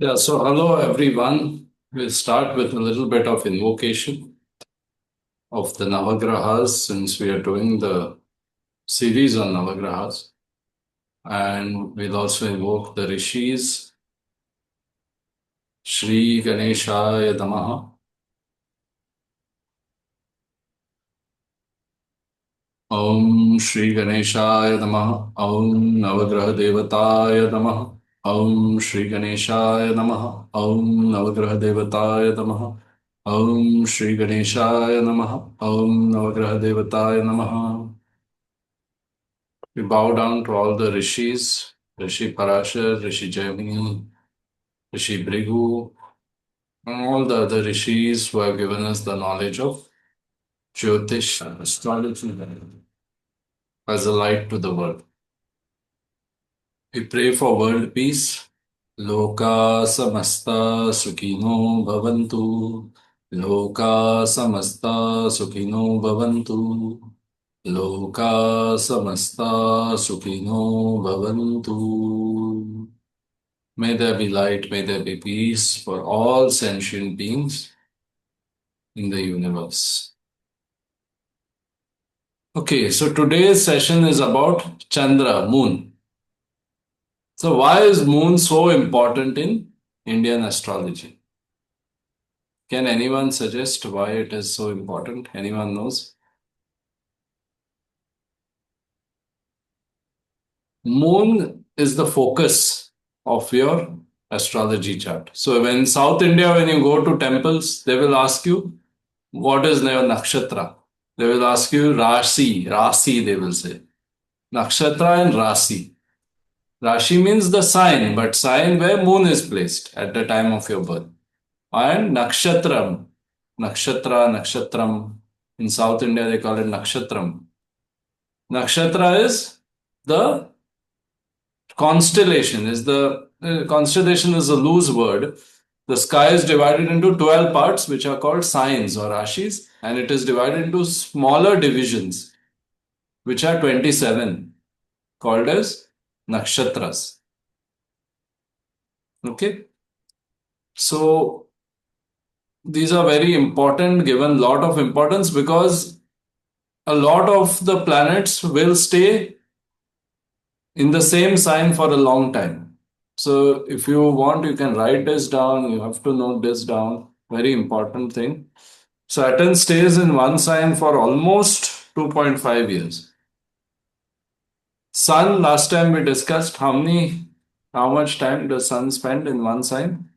Yeah, so hello everyone. We'll start with a little bit of invocation of the Navagrahas since we are doing the series on Navagrahas. And we'll also invoke the Rishis, Shri Ganeshaya Namaha, Om Shri Ganeshaya Namaha, Om Navagraha Devataya Namaha, Om Shri Ganeshaya Namaha, Om Navagraha Devataya Namaha, Om Shri Ganeshaya Namaha, Om Navagraha Devataya Namaha. We bow down to all the rishis, Rishi Parashar, Rishi Jaimini, Rishi Brigu, and all the other rishis who have given us the knowledge of Jyotish and astrology as a light to the world. We pray for world peace. Loka samasta sukhino bhavantu. Loka samasta sukhino bhavantu. Loka samasta sukhino bhavantu. May there be light, may there be peace for all sentient beings in the universe. Okay, so today's session is about Chandra, moon. So why is moon so important in Indian astrology? Can anyone suggest why it is so important? Anyone knows? Moon is the focus of your astrology chart. So when South India, when you go to temples, they will ask you, what is your nakshatra? They will ask you Rasi they will say. Nakshatra and Rasi. Rashi means the sign, but sign where moon is placed at the time of your birth. And nakshatram. In South India, they call it nakshatram. Nakshatra is the constellation. Constellation is a loose word. The sky is divided into 12 parts, which are called signs or rashis, and it is divided into smaller divisions, which are 27, called as nakshatras. Okay, so these are very important, given lot of importance because a lot of the planets will stay in the same sign for a long time. So if you want, you can write this down. You have to note this down. Very important thing. Saturn stays in one sign for almost 2.5 years. Sun, last time we discussed how much time does Sun spend in one sign?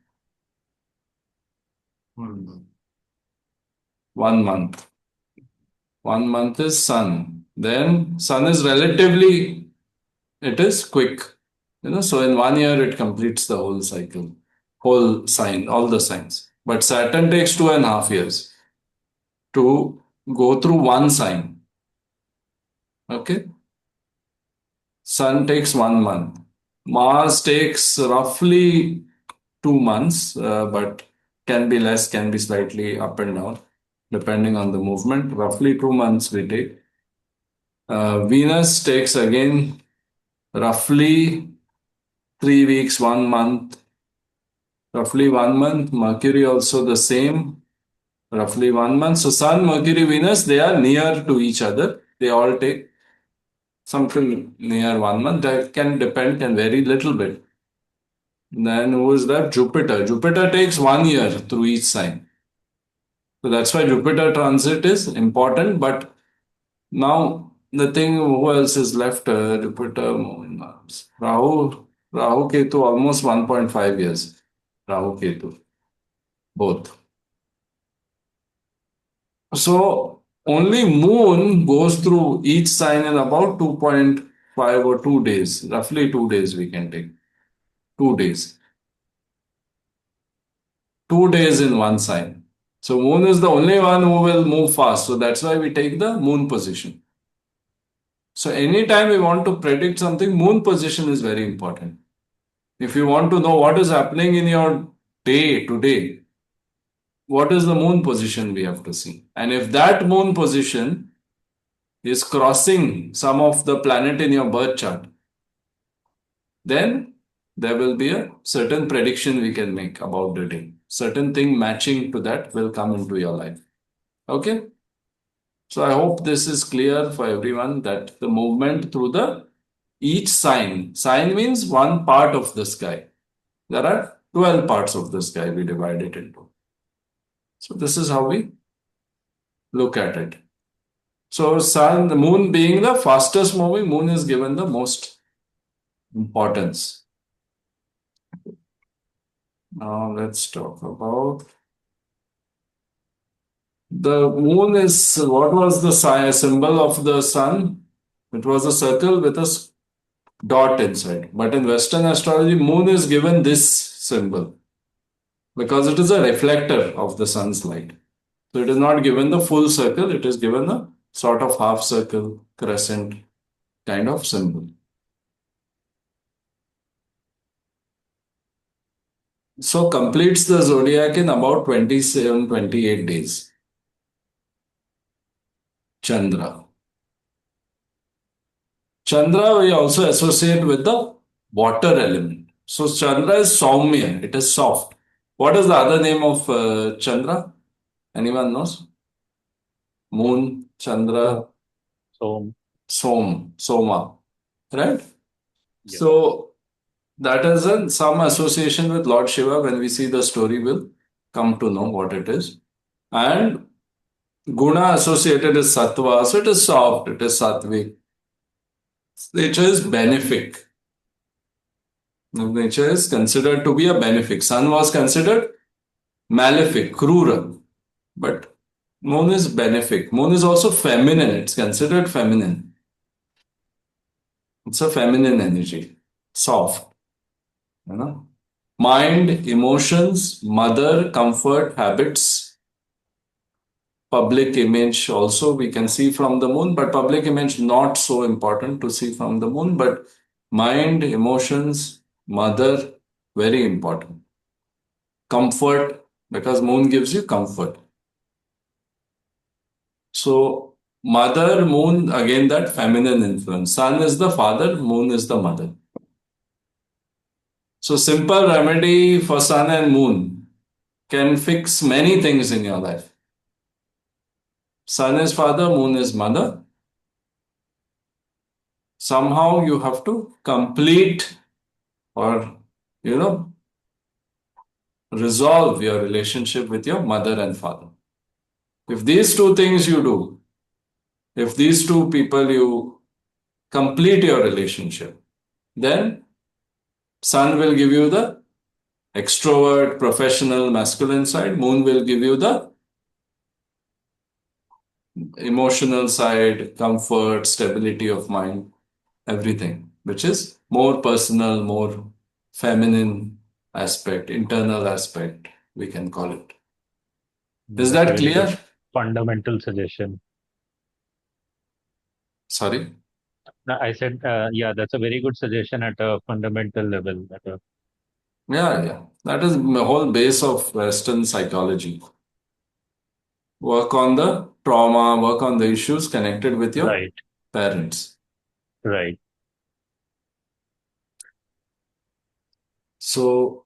1 month. 1 month is Sun. Then Sun is relatively, it is quick. So in 1 year it completes the whole cycle, whole sign, all the signs. But Saturn takes 2.5 years to go through one sign. Okay. Sun takes 1 month. Mars takes roughly 2 months, but can be less, can be slightly up and down, depending on the movement. Roughly 2 months we take. Venus takes again roughly 3 weeks, 1 month, roughly 1 month. Mercury also the same, roughly 1 month. So Sun, Mercury, Venus, they are near to each other. They all take something near 1 month. That can depend, can vary little bit. Then who is that? Jupiter. Jupiter takes 1 year through each sign. So that's why Jupiter transit is important. But now the thing, who else is left? Jupiter, Rahu Ketu, almost 1.5 years. Rahu Ketu, both. So only moon goes through each sign in about 2.5 or 2 days. Roughly 2 days we can take. 2 days. 2 days in one sign. So moon is the only one who will move fast. So that's why we take the moon position. So anytime we want to predict something, moon position is very important. If you want to know what is happening in your day today, what is the moon position we have to see? And if that moon position is crossing some of the planet in your birth chart, then there will be a certain prediction we can make about the day. Certain thing matching to that will come into your life. Okay? So I hope this is clear for everyone that the movement through the each sign means one part of the sky. There are 12 parts of the sky we divide it into. So this is how we look at it. So sun, the moon being the fastest moving, moon is given the most importance. Now let's talk about the moon is what was the symbol of the sun? It was a circle with a dot inside. But in Western astrology, moon is given this symbol because it is a reflector of the sun's light. So it is not given the full circle, it is given a sort of half circle, crescent kind of symbol. So completes the zodiac in about 27, 28 days. Chandra. Chandra we also associate with the water element. So Chandra is Saumya, it is soft. What is the other name of Chandra? Anyone knows? Moon, Chandra, So, so Soma, right? yeah, So that is in some association with Lord Shiva. When we see the story, we'll come to know what it is. And Guna associated is Sattva, so it is soft, it is Sattvic. Nature is benefic. Nature is considered to be a benefic. Sun was considered malefic, cruel, but moon is benefic. Moon is also feminine, it's considered feminine. It's a feminine energy, soft, you know. Mind, emotions, mother, comfort, habits, public image also we can see from the moon, but public image not so important to see from the moon, but mind, emotions, mother, very important. Comfort, because moon gives you comfort. So mother, moon, again that feminine influence. Sun is the father, moon is the mother. So simple remedy for sun and moon can fix many things in your life. Sun is father, moon is mother. Somehow you have to complete or, you know, resolve your relationship with your mother and father. If these two things you do, if these two people you complete your relationship, then sun will give you the extrovert, professional, masculine side. Moon will give you the emotional side, comfort, stability of mind, everything, which is more personal, more feminine aspect, internal aspect, we can call it. Is that's a that very good clear? fundamental suggestion. Sorry. No, I said, yeah, that's a very good suggestion at a fundamental level. Yeah, yeah. That is the whole base of Western psychology. Work on the trauma, work on the issues connected with your Right, parents. right. So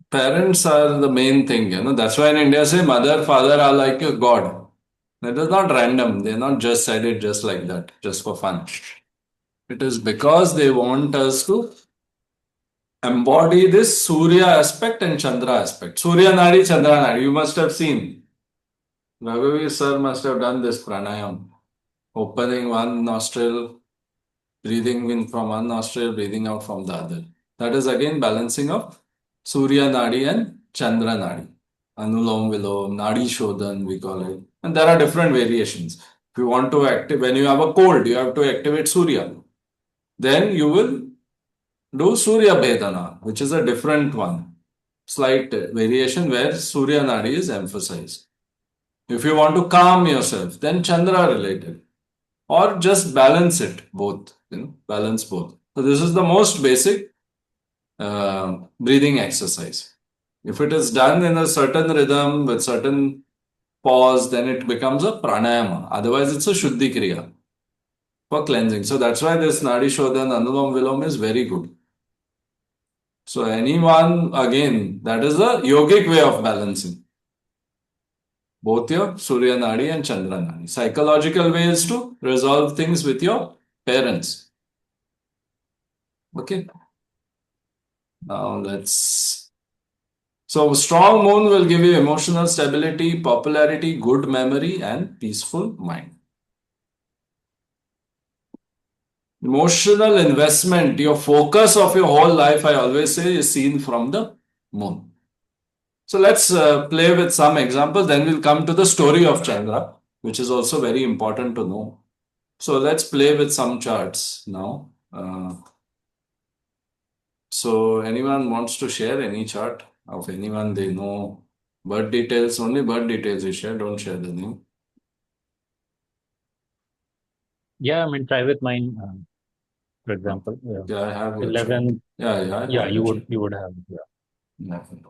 parents are the main thing, That's why in India say mother, father are like a god. That is not random. They're not just said it just like that, just for fun. It is because they want us to embody this Surya aspect and Chandra aspect. Surya Nadi, Chandra Nadi. You must have seen. Raghavi sir must have done this pranayam. Opening one nostril, breathing in from one nostril, breathing out from the other. That is again balancing of Surya Nadi and Chandra Nadi. Anulom Vilom, Nadi Shodhan, we call it. And there are different variations. If you want to activate, when you have a cold, you have to activate Surya. Then you will do Surya Bhedana, which is a different one. Slight variation where Surya Nadi is emphasized. If you want to calm yourself, then Chandra related. Or just balance it both, balance both. So this is the most basic breathing exercise. If it is done in a certain rhythm with certain pause, then it becomes a pranayama. Otherwise, it's a shuddhi kriya for cleansing. So that's why this Nadi Shodhan Anulom Vilom is very good. So anyone, again, that is the yogic way of balancing both your Surya Nadi and Chandra Nadi. Psychological way is to resolve things with your parents. Okay. Now let's. So strong moon will give you emotional stability, popularity, good memory, and peaceful mind. Emotional investment, your focus of your whole life, I always say, is seen from the moon. So let's play with some examples. Then we'll come to the story of Chandra, which is also very important to know. So let's play with some charts now. So anyone wants to share any chart of anyone they know? Birth details, only birth details you share, don't share the name. Yeah, I mean, try with mine, for Oh, example. Yeah. yeah, I have your chart. 11, Yeah, yeah, I yeah, have your chart. you would have, yeah. Nothing.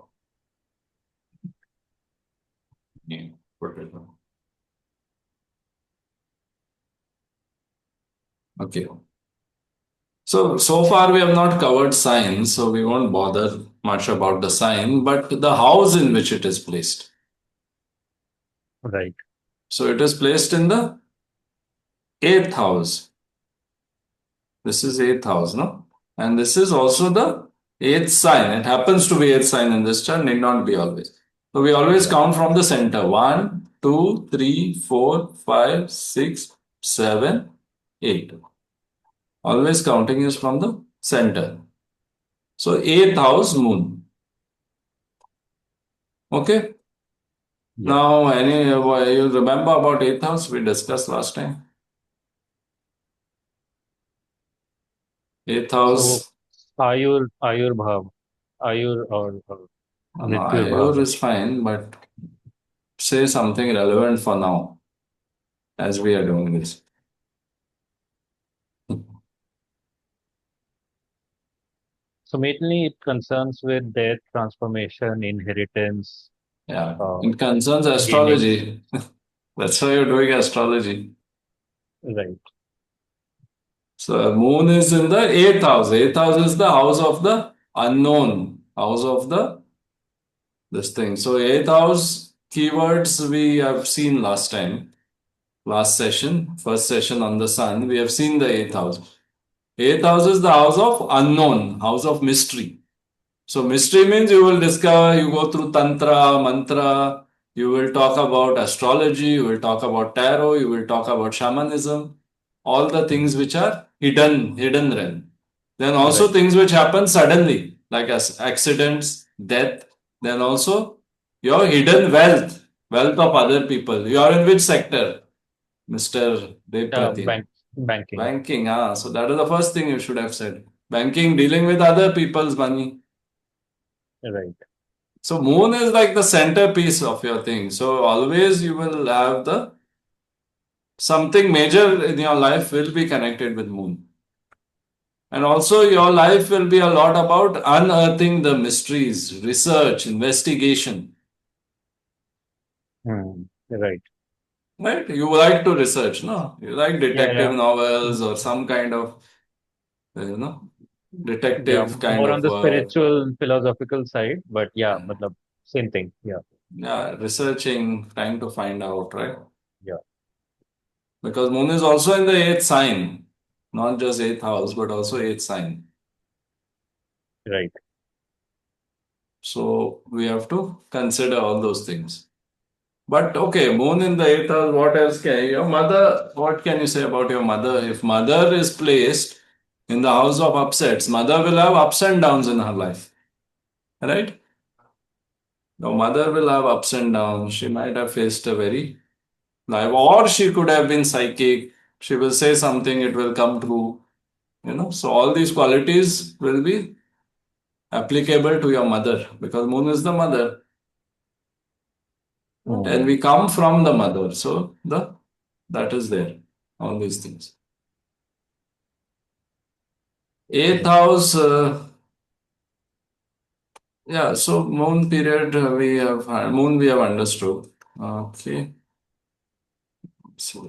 Yeah, put it on. Okay. So far we have not covered sign, so we won't bother much about the sign, but the house in which it is placed. Right. So it is placed in the eighth house. This is eighth house, no? And this is also the eighth sign. It happens to be eighth sign in this chart, need not be always. So we always Yeah. count from the center. 1, 2, 3, 4, 5, 6, 7, 8. Always counting is from the center. So eighth house moon. Okay. Yeah. Now, you remember about eighth house we discussed last time? Eighth So, house, Ayur Bhav, Ayur or no, Mrityur Ayur Bhav. is fine, but say something relevant for now as we are doing this. So mainly it concerns with death, transformation, inheritance, Yeah, uh, it concerns gaining. astrology. That's why you're doing astrology. Right. So moon is in the eighth house. Eighth house is the house of the unknown, house of the this thing. So eighth house keywords we have seen last time, last session, first session on the sun. We have seen the eighth house. Eighth house is the house of unknown, house of mystery. So mystery means you will discover, you go through tantra, mantra, you will talk about astrology, you will talk about tarot, you will talk about shamanism, all the things which are hidden realm. Then also Right. things which happen suddenly, like as accidents, death. Then also your hidden wealth, wealth of other people. You are in which sector, Mr. Dev Pratik? Banking. Banking, ah. So that is the first thing you should have said. Banking, dealing with other people's money. Right. So moon is like the centerpiece of your thing. So always you will have the something major in your life will be connected with moon. And also your life will be a lot about unearthing the mysteries, research, investigation. Right. Right? You like to research, no? You like Yeah. detective Yeah. novels Mm, or some kind of, you know, yeah. detective kind More on of the work. spiritual, philosophical side, but yeah, matlab, same thing. Yeah. Yeah, researching, trying to find out, right? Yeah. Because moon is also in the eighth sign, not just eighth house, but also eighth sign. Right. So we have to consider all those things. But okay, moon in the eighth house, what else can your mother, what can you say about your mother? If mother is placed in the house of upsets, mother will have ups and downs in her life, right? Your mother will have ups and downs. She might have faced a very life, or she could have been psychic. She will say something, it will come true, you know. So all these qualities will be applicable to your mother because moon is the mother. And Mm. we come from the mother. So the that is there. All these things. Eighth Right. house, yeah. So moon period we have moon we have understood. Okay. So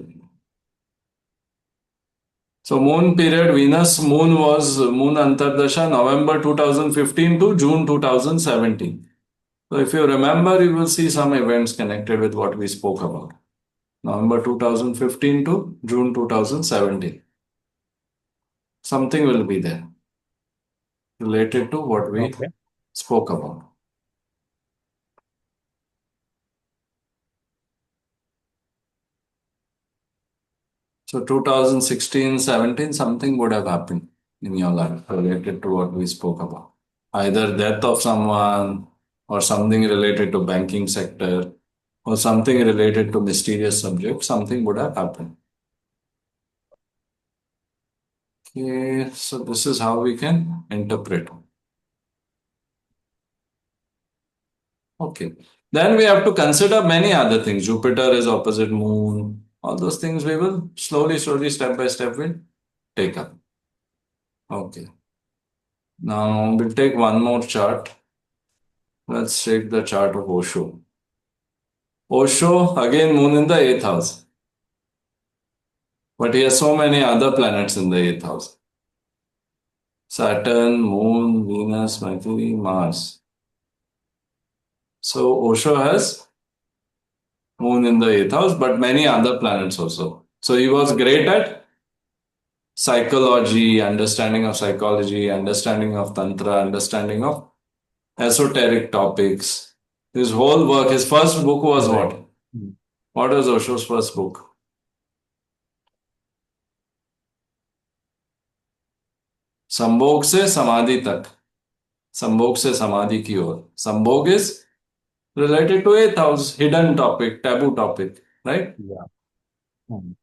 So moon period, Venus moon was moon Antardasha November 2015 to June 2017. So if you remember, you will see some events connected with what we spoke about. November 2015 to June 2017. Something will be there related to what we Okay. spoke about. So 2016, 17, something would have happened in your life related to what we spoke about. Either death of someone or something related to banking sector or something related to mysterious subject, something would have happened. Okay, so this is how we can interpret. Okay. Then we have to consider many other things. Jupiter is opposite moon. All those things we will slowly, step by step, will take up. Okay. Now we'll take one more chart. Let's take the chart of Osho. Osho, again, moon in the eighth house. But he has so many other planets in the eighth house. Saturn, Moon, Venus, Mercury, Mars. So Osho has moon in the eighth house, but many other planets also. So he was great at psychology, understanding of psychology, understanding of tantra, understanding of esoteric topics. His whole work, his first book was Right. what? What was Osho's first book? संभोग से समाधि तक. संभोग से समाधि की ओर. संभोग is related to eighth house, hidden topic, taboo topic, right? Yeah. Mm.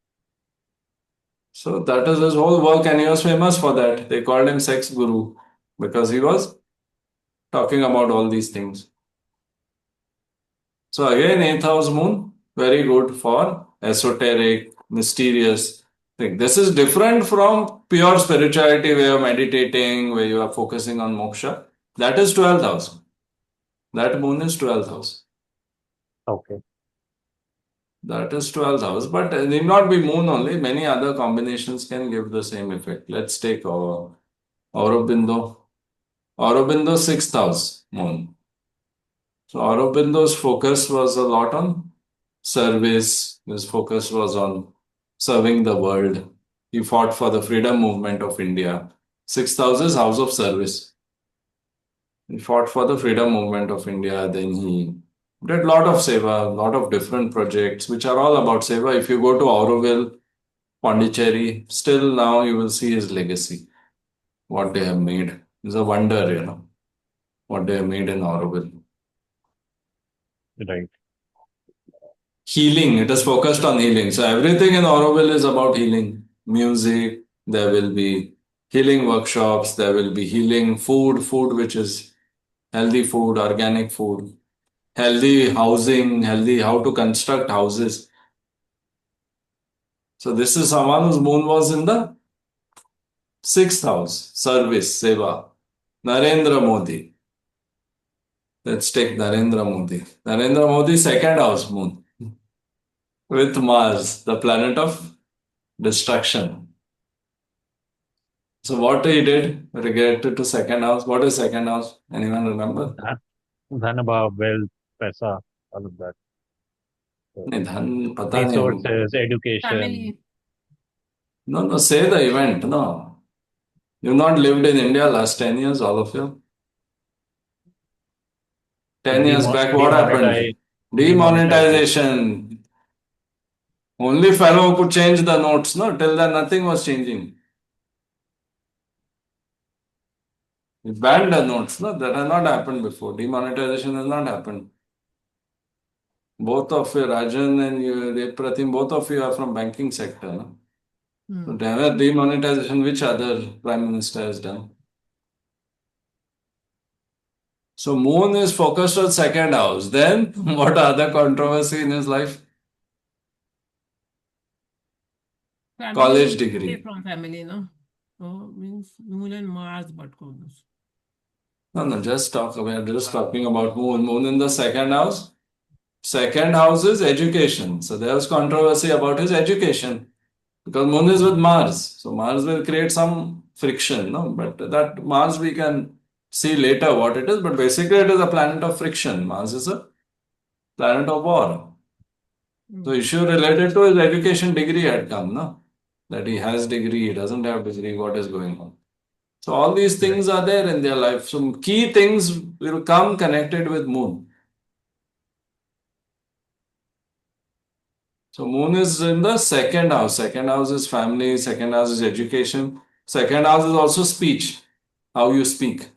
So that is his whole work, and he was famous for that. They called him Sex Guru because he was talking about all these things. So again, eighth house moon, very good for esoteric, mysterious thing. This is different from pure spirituality where you're meditating, where you are focusing on moksha. That is 12th house. That moon is 12th house. Okay. That is 12th house, but it need not be moon only. Many other combinations can give the same effect. Let's take Aurobindo. Aurobindo 6th house moon. So Aurobindo's focus was a lot on service. His focus was on serving the world. He fought for the freedom movement of India. 6th house is house of service. He fought for the freedom movement of India. Then he did a lot of seva, a lot of different projects, which are all about seva. If you go to Auroville, Pondicherry, still now you will see his legacy, what they have made. It's a wonder, what they have made in Auroville. Right. Healing, it is focused on healing. So everything in Auroville is about healing. Music, there will be healing workshops, there will be healing food which is healthy food, organic food, healthy housing, healthy how to construct houses. So this is someone whose moon was in the sixth house, service, seva. Narendra Modi. Let's take Narendra Modi. Narendra Modi, second house moon with Mars, the planet of destruction. So what he did related to second house? What is second house? Anyone remember? Dhan, Dhanabha, wealth, paisa, all of that. So, नहीं धन पता नहीं. resources, education. Family. No, no, say the event. No, you've not lived in India last 10 years, all of you. 10 years back, what happened? Demonetization. Demonetization. Only fellow could change the notes. No, till then nothing was changing. We banned the notes. No, that has not happened before. Demonetization has not happened. Both of you, Rajan and you, Pratim, both of you are from banking sector. No? So never demonetization, which other prime minister has done? So Moon is focused on second house. Then what other controversy in his life? College Family degree. from family, no? So means Moon and Mars, but goes. No, no, just talk. We are just talking about Moon. Moon in the second house. Second house is education. So there was controversy about his education. Because moon is with Mars. So Mars will create some friction, no? But that Mars we can see later what it is. But basically it is a planet of friction. Mars is a planet of war. So issue related to his education degree had come, no? That he has degree, he doesn't have degree, what is going on? So all these things are there in their life. So key things will come connected with moon. So moon is in the second house. Second house is family, second house is education. Second house is also speech, how you speak.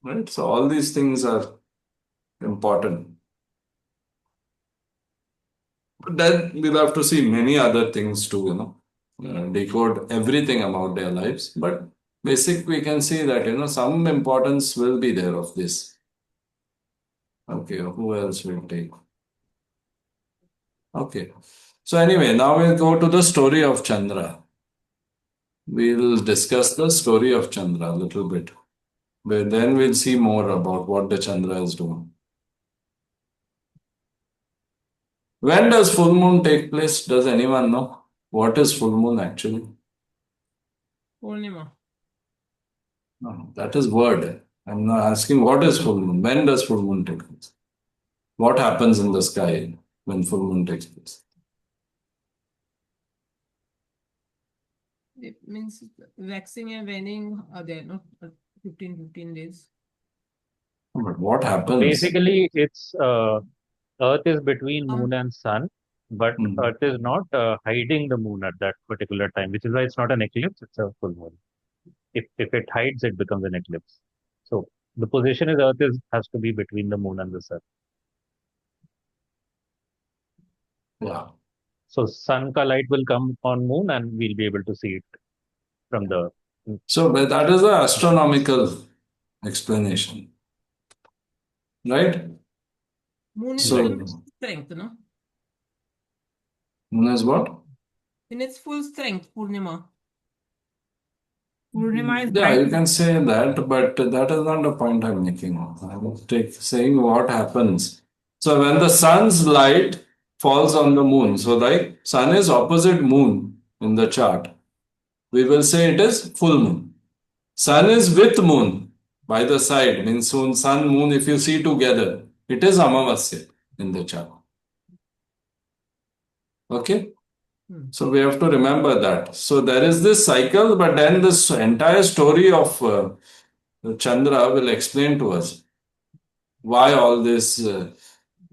Right? So all these things are important. But then we'll have to see many other things too, decode everything about their lives. But basic, we can see that, some importance will be there of this. Okay, who else will take? Okay. So anyway, now we'll go to the story of Chandra. We'll discuss the story of Chandra a little bit. But then we'll see more about what the Chandra is doing. When does full moon take place? Does anyone know? What is full moon actually? Purnima. No, that is word. I'm not asking what is full moon. When does full moon take place? What happens in the sky when full moon takes place? It means waxing and waning are there, no? 15 days. But what happens? Basically, it's Earth is between moon and sun, but Earth is not hiding the moon at that particular time, which is why it's not an eclipse, it's a full moon. If it hides, it becomes an eclipse. So the position is has to be between the moon and the sun. Yeah. So sun ka light will come on moon and we'll be able to see it from the. So but that is the astronomical explanation. Right? Moon is So in its strength, no? moon is what? In its full strength, Purnima. Purnima is Yeah, bright. you can say that, but that is not the point I'm making. I'm saying what happens. So when the sun's light falls on the moon, so like sun is opposite moon in the chart, we will say it is full moon. Sun is with moon by the side, means soon sun, moon, if you see together, it is Amavasya in the chart. Okay? So we have to remember that. So there is this cycle, but then this entire story of Chandra will explain to us why all this,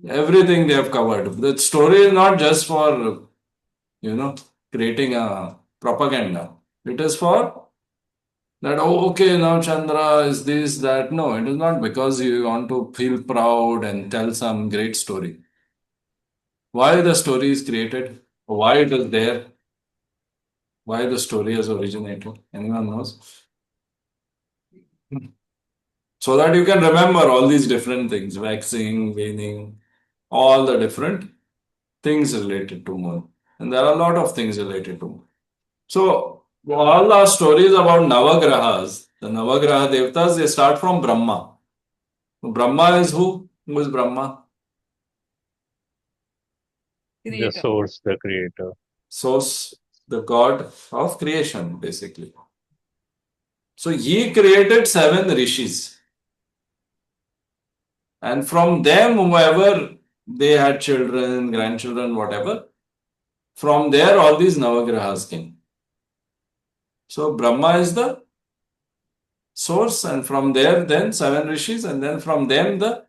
everything they have covered. The story is not just for, creating a propaganda. It is for that, oh, okay, now Chandra is this, that. No, it is not because you want to feel proud and tell some great story. Why the story is created, why it is there, why the story has originated. Anyone knows? So that you can remember all these different things, waxing, waning, all the different things related to moon. And there are a lot of things related to moon. So all our stories about Navagrahas, the Navagraha Devtas, they start from Brahma. Brahma is who? Who is Brahma? The source, the creator. Source, the god of creation, basically. So he created 7 rishis. And from them, whoever they had children, grandchildren, whatever, from there all these Navagrahas came. So Brahma is the source, and from there then 7 rishis, and then from them the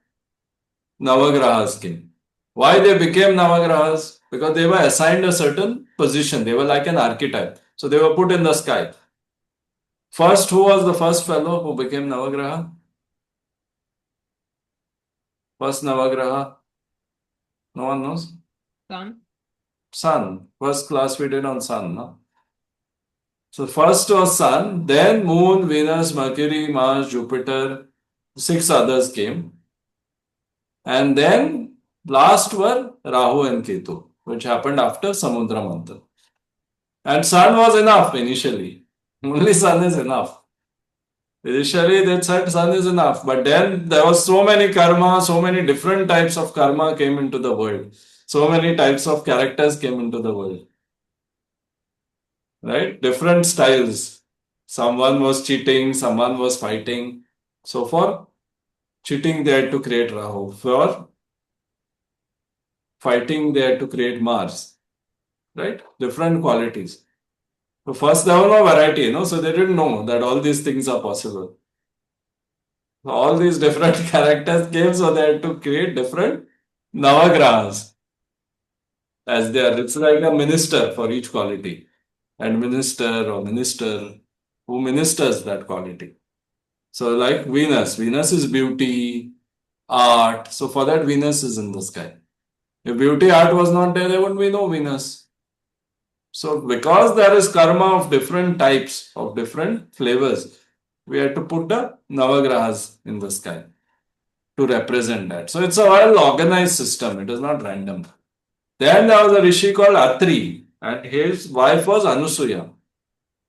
Navagrahas came. Why they became Navagrahas? Because they were assigned a certain position. They were like an archetype. So they were put in the sky. First, who was the first fellow who became Navagraha? First Navagraha? No one knows? Sun. Sun. First class we did on Sun, no? So first was Sun, then Moon, Venus, Mercury, Mars, Jupiter, 6 others came. And then last were Rahu and Ketu, which happened after Samudra Manthan. And Sun was enough initially. Only Sun is enough. Initially they said Sun is enough, but then there was so many karma, so many different types of karma came into the world. So many types of characters came into the world. right? Different styles. Someone was cheating, someone was fighting. So for cheating, they had to create Rahu. For fighting, they had to create Mars, right? Different qualities. So first, there was no variety, so they didn't know that all these things are possible. So all these different characters came, so they had to create different Navagrahas as they are. It's like a minister for each quality, and minister or minister who ministers that quality. So like Venus is beauty, art. So for that, Venus is in the sky. If beauty art was not there, there wouldn't be no Venus. So because there is karma of different types, of different flavors, we had to put the Navagrahas in the sky to represent that. So it's a well organized system. It is not random. Then there was a rishi called Atri, and his wife was Anusuya.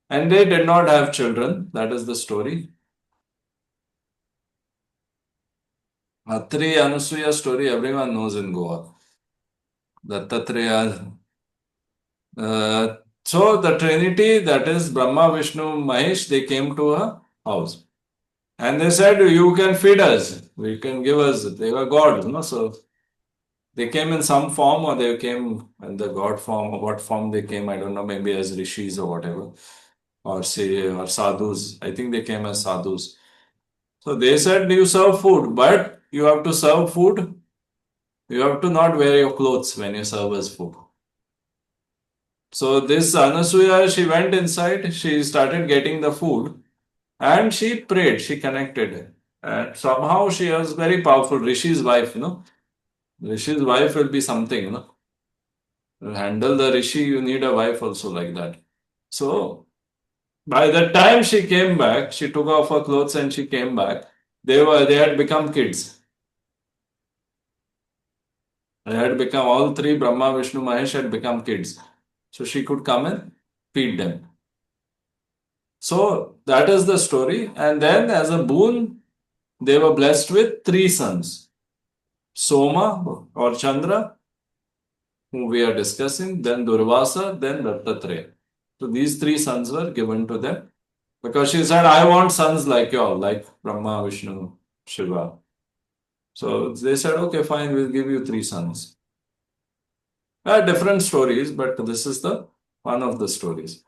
And they did not have children. That is the story. Atri Anusuya story everyone knows in Goa. Dattatreya. So the Trinity, that is Brahma, Vishnu, Mahesh, they came to a house. And they said, you can feed us. You can give us. They were gods, So they came in some form, or they came in the god form, or what form they came, I don't know, maybe as rishis or whatever. Or say, or sadhus. I think they came as sadhus. So they said, you serve food, but you have to serve food. You have to not wear your clothes when you serve as food. So this Anasuya, she went inside, she started getting the food, and she prayed, she connected. And somehow she was very powerful. Rishi's wife, Rishi's wife will be something, To handle the Rishi, you need a wife also like that. So by the time she came back, she took off her clothes and she came back. They had become kids. They had become all three, Brahma, Vishnu, Mahesh had become kids. So she could come and feed them. So that is the story. And then as a boon, they were blessed with three sons. Soma or Chandra, whom we are discussing, then Durvasa, then Dattatreya. So these three sons were given to them because she said, I want sons like you all, like Brahma, Vishnu, Shiva. So they said, okay, fine, we'll give you three sons. Different stories, but this is the one of the stories.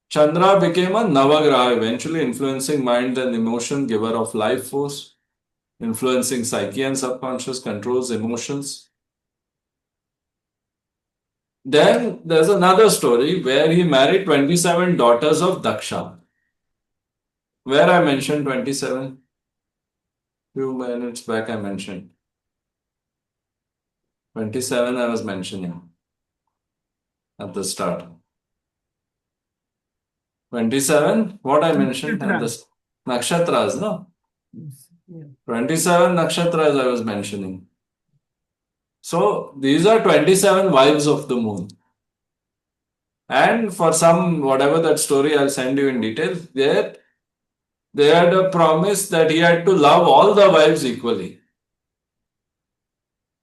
Chandra became a Navagraha, eventually influencing mind and emotion, giver of life force, influencing psyche and subconscious, controls emotions. Then there's another story where he married 27 daughters of Daksha. Where I mentioned 27? Few minutes back I mentioned. 27 I was mentioning at the start. 27, what I mentioned at the nakshatras, no? Yeah. 27 nakshatras I was mentioning. So these are 27 wives of the moon. And for some, whatever that story, I'll send you in detail. There, they had a promise that he had to love all the wives equally.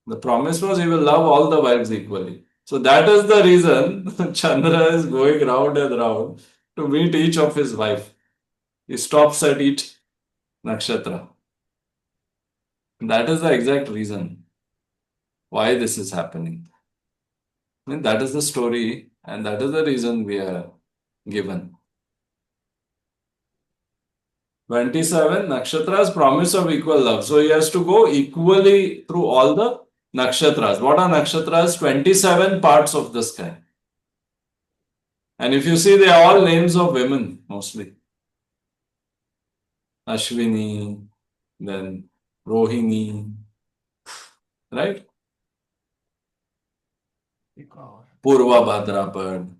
The promise was he will love all the wives equally. So that is the reason Chandra is going round and round to meet each of his wife. He stops at each nakshatra. That is the exact reason why this is happening. I mean, that is the story, and that is the reason we are given. 27 nakshatras, promise of equal love. So he has to go equally through all the nakshatras. What are nakshatras? 27 parts of the sky. And if you see, they are all names of women mostly. Ashwini, then Rohini, right? Purva Bhadrapad.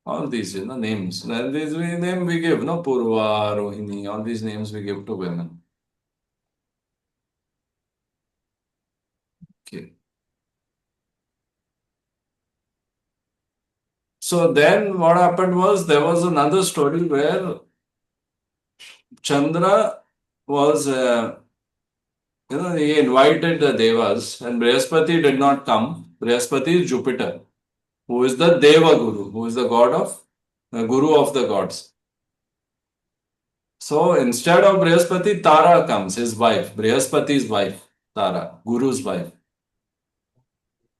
All these, names. And these name we give, Purva, Rohini, all these names we give to women. Okay. So then what happened was there was another story where Chandra was, he invited the Devas and Brihaspati did not come. Brihaspati is Jupiter, who is the Deva Guru, who is the god of the guru of the gods. So instead of Brihaspati, Tara comes, his wife, Brihaspati's wife, Tara, Guru's wife.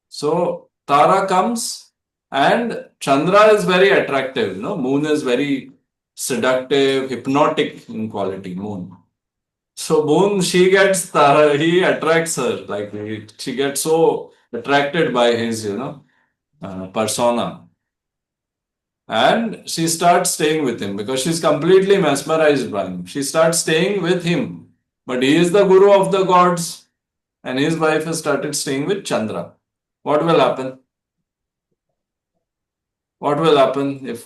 So Tara comes and Chandra is very attractive, moon is very seductive, hypnotic in quality, moon. So moon, she gets Tara, he attracts her, like she gets so attracted by his, persona. And she starts staying with him because she's completely mesmerized by him. She starts staying with him. But he is the guru of the gods, and his wife has started staying with Chandra. What will happen? What will happen if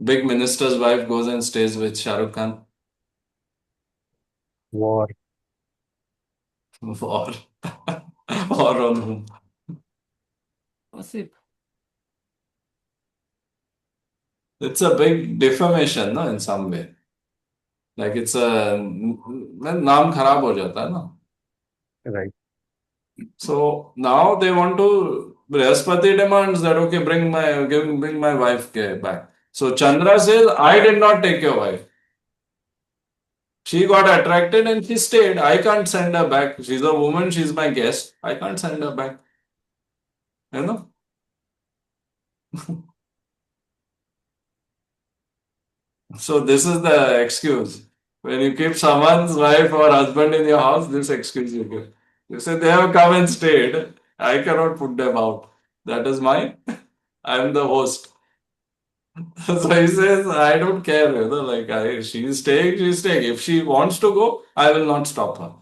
big minister's wife goes and stays with Shah Rukh Khan? War. Or, or on whom? Gossip. It's a big defamation, no, in some way. Like it's a naam kharab ho jata hai, no? Right. So now they want to. Brihaspati demands that okay, bring my wife back. So Chandra says, I did not take your wife. She got attracted and she stayed. I can't send her back. She's a woman. She's my guest. I can't send her back. You know. So this is the excuse. When you keep someone's wife or husband in your house, this excuse you give. You say they have come and stayed. I cannot put them out. That is my. I am the host. So he says, I don't care, like she's staying, she's staying. If she wants to go, I will not stop her.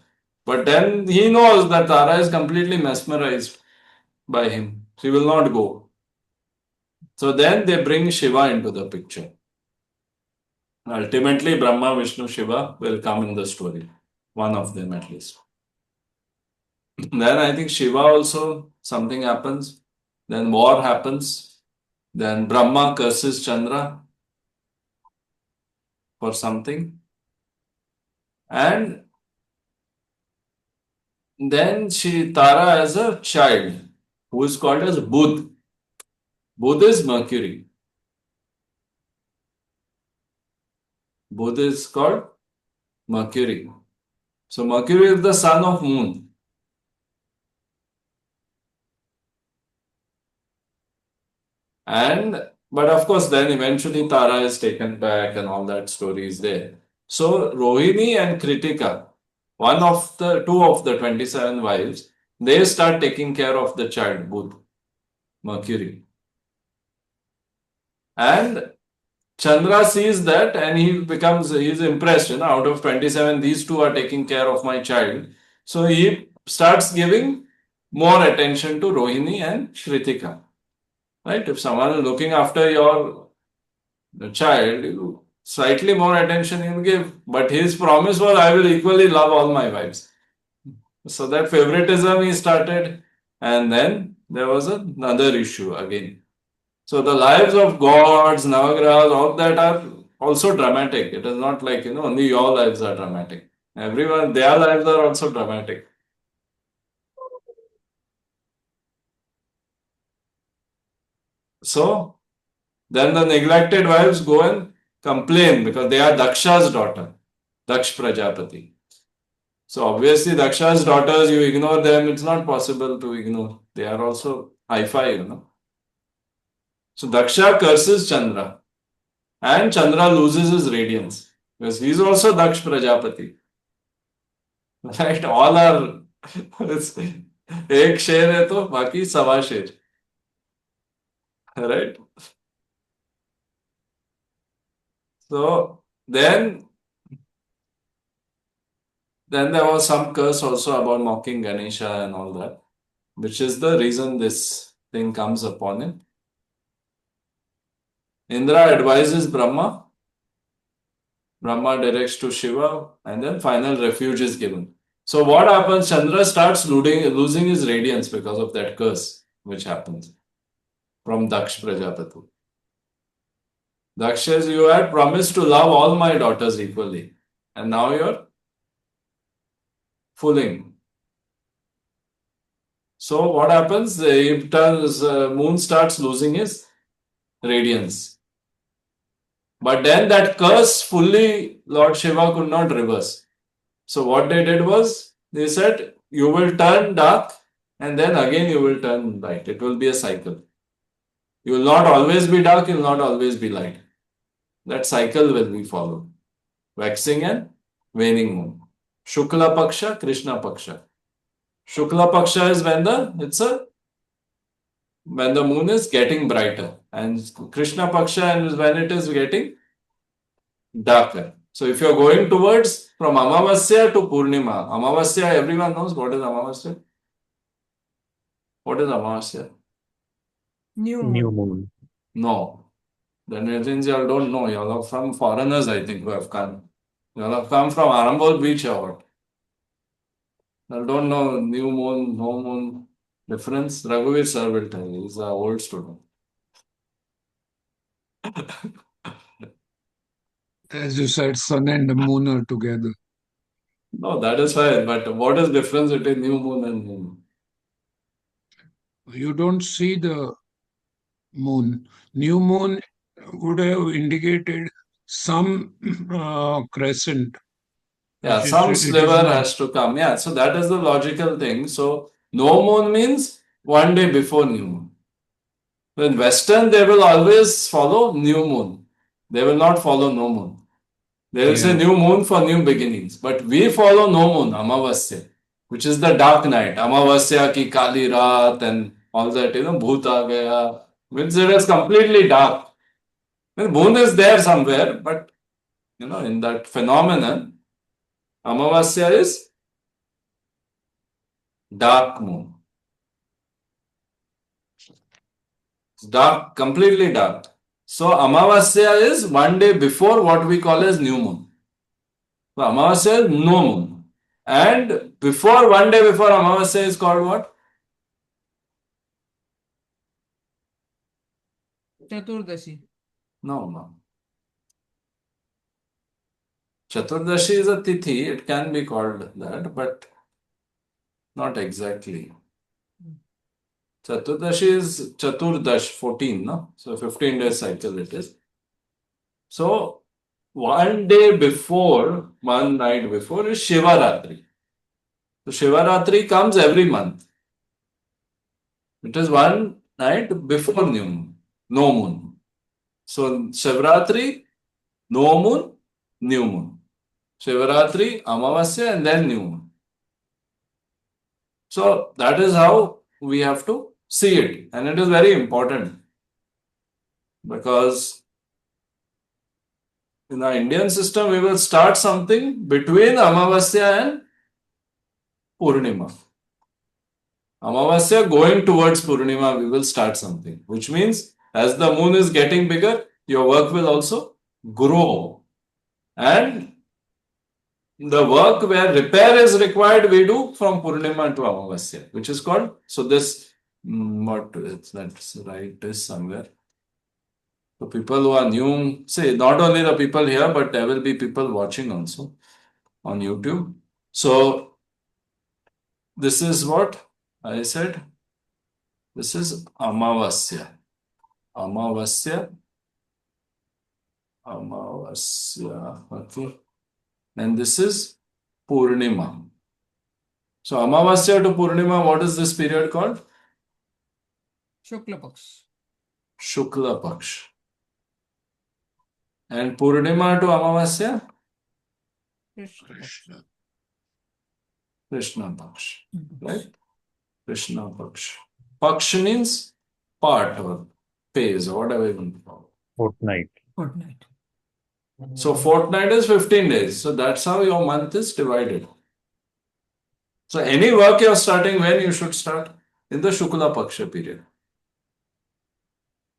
But then he knows that Tara is completely mesmerized by him. She will not go. So then they bring Shiva into the picture. Ultimately, Brahma, Vishnu, Shiva will come in the story. One of them at least. Then I think Shiva also, something happens. Then war happens. Then Brahma curses Chandra for something. And then Tara has a child who is called as Budh. Budh is Mercury. Budh is called Mercury. So Mercury is the son of Moon. But of course, then eventually Tara is taken back and all that story is there. So Rohini and Kritika, two of the 27 wives, they start taking care of the child, Budh, Mercury. And Chandra sees that and he's impressed, out of 27, these two are taking care of my child. So he starts giving more attention to Rohini and Shritika. Right? If someone is looking after your child, slightly more attention he'll give. But his promise was, I will equally love all my wives. So that favoritism he started. And then there was another issue again. So the lives of gods, Navagrahas, all that are also dramatic. It is not like, only your lives are dramatic. Everyone, their lives are also dramatic. So then the neglected wives go and complain because they are Daksha's daughter, Daksh Prajapati. So obviously Daksha's daughters, you ignore them, it's not possible to ignore. They are also hi-fi. So Daksha curses Chandra. And Chandra loses his radiance because he is also Daksh Prajapati. Right? All are. एक शेर है तो बाकी सवा शेर. Right? So then there was some curse also about mocking Ganesha and all that, which is the reason this thing comes upon him. Indra advises Brahma. Brahma directs to Shiva, and then final refuge is given. So what happens? Chandra starts losing his radiance because of that curse, which happens from Daksh Prajapati. Daksh says, you had promised to love all my daughters equally, and now you're fooling. So what happens? Moon starts losing his radiance. But then that curse fully Lord Shiva could not reverse. So what they did was, they said, you will turn dark and then again you will turn light. It will be a cycle. You will not always be dark, you will not always be light. That cycle will be followed. Waxing and waning moon. Shukla Paksha, Krishna Paksha. Shukla Paksha is when the moon is getting brighter, and Krishna Paksha is when it is getting darker. So if you're going towards from Amavasya to Purnima, Amavasya, everyone knows what is Amavasya. What is Amavasya? New New moon. moon. No. Then it means you all don't know. You all are from foreigners, I think, who have come. You all have come from Arambol beach or what? You all don't know new moon, no moon difference. Raghuveer sir will tell you. He's an old student. As you said, sun and the moon are together. No, that is fine. But what is difference between new moon and moon? You don't see the moon. New moon would have indicated some crescent. Yeah, Which some it is sliver not. has to come. Yeah, so that is the logical thing. So no moon means one day before new moon. In Western, they will always follow new moon. They will not follow no moon. They will say Yeah. new moon for new beginnings. But we follow no moon, Amavasya, which is the dark night. Amavasya ki kali raat and all that, bhoot aa gaya. Means it is completely dark. The moon is there somewhere, but in that phenomenon, Amavasya is dark moon. It's dark, completely dark. So Amavasya is one day before what we call as new moon. So Amavasya is no moon. And before one day before Amavasya is called what? Chaturdashi. No. Chaturdashi is a tithi. It can be called that, but not exactly. Chaturdashi is Chaturdash, 14, no? So 15 days cycle it is. So one day before, one night before is Shivaratri. So Shivaratri comes every month. It is one night before new moon, no moon. So Shivaratri, no moon, new moon. Shivaratri, Amavasya, and then new moon. So that is how we have to see it. And it is very important because in our Indian system, we will start something between Amavasya and Purnima. Amavasya going towards Purnima, we will start something, which means as the moon is getting bigger, your work will also grow. And the work where repair is required, we do from Purnima to Amavasya, which is called, so this, that's right, is somewhere. So people who are new, say not only the people here, but there will be people watching also on YouTube. So this is what I said. This is Amavasya. Amavasya. Okay. And this is Purnima. So Amavasya to Purnima, what is this period called? Shukla Paksha. Shukla Paksha. And Purnima to Amavasya? Krishna. Krishna Paksha. Right? Krishna Paksha. Paksha means part or phase or whatever you want to call it. Fortnight. Fortnight. So fortnight is 15 days. So that's how your month is divided. So any work you're starting, when you should start? In the Shukla Paksha period.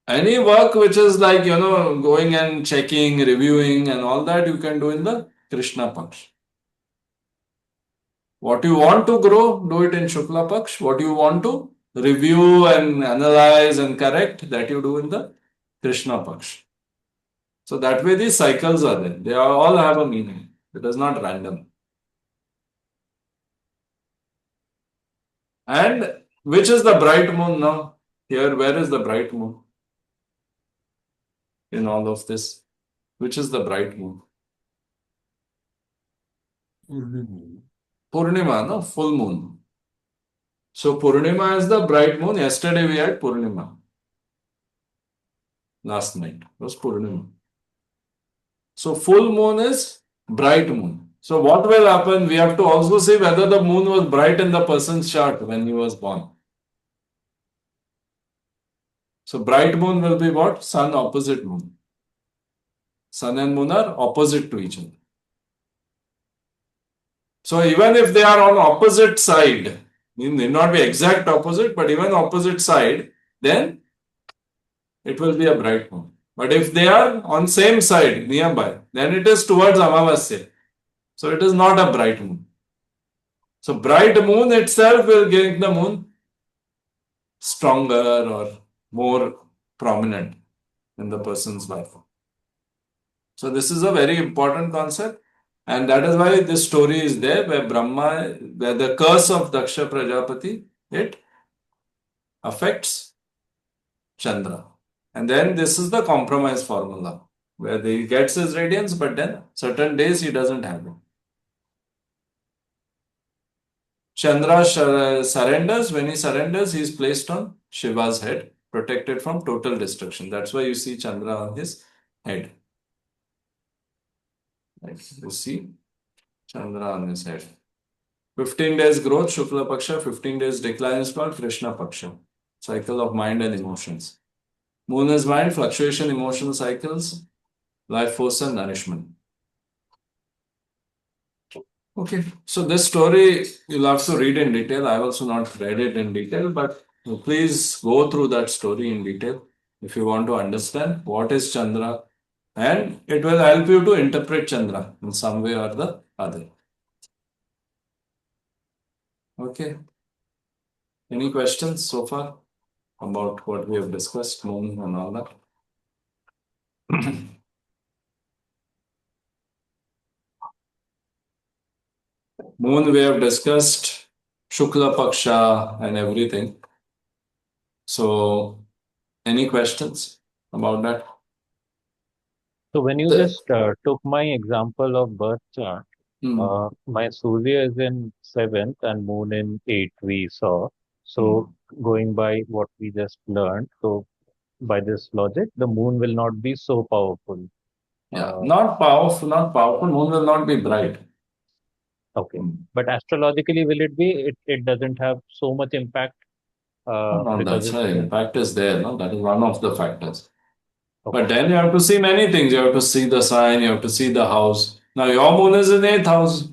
Any work which is like, going and checking, reviewing and all that, you can do in the Krishna Paksha. What you want to grow, do it in Shukla Paksha. What you want to review and analyze and correct, that you do in the Krishna Paksha. So that way these cycles are there. They all have a meaning. It is not random. And which is the bright moon now? Here, where is the bright moon? in all of this? Which is the bright moon? Purnima, no? Full moon. So Purnima is the bright moon. Yesterday we had Purnima. Last night was Purnima. So full moon is bright moon. So what will happen? We have to also see whether the moon was bright in the person's chart when he was born. So bright moon will be what? Sun opposite moon. Sun and moon are opposite to each other. So even if they are on opposite side, it need not be exact opposite, but even opposite side, then it will be a bright moon. But if they are on same side nearby, then it is towards Amavasya. So it is not a bright moon. So bright moon itself will make the moon stronger or more prominent in the person's life. So this is a very important concept, and that is why this story is there, where the curse of Daksha Prajapati, it affects Chandra. And then this is the compromise formula, where he gets his radiance, but then certain days he doesn't have it. Chandra surrenders. When he surrenders, he is placed on Shiva's head, protected from total destruction. That's why you see Chandra on his head. Right. You see Chandra on his head. 15 days growth, Shukla Paksha. 15 days decline is called Krishna Paksha. Cycle of mind and emotions. Moon is mind, fluctuation, emotional cycles, life force and nourishment. Okay, so this story you'll have to read in detail. I've also not read it in detail, but please go through that story in detail if you want to understand what is Chandra, and it will help you to interpret Chandra in some way or the other. Okay. Any questions so far about what we have discussed, moon and all that? Moon we have discussed, Shukla Paksha and everything. So, any questions about that? So when you just took my example of birth chart, my Surya is in 7th and moon in 8th, we saw. So going by what we just learned, so by this logic, the moon will not be so powerful. Yeah, not powerful, not powerful. Moon will not be bright. Okay. But astrologically, will it be? It doesn't have so much impact No, because that's it's right. Impact is there. No, that is one of the factors. okay. But then you have to see many things. You have to see the sign. You have to see the house. Now your moon is in 8th house,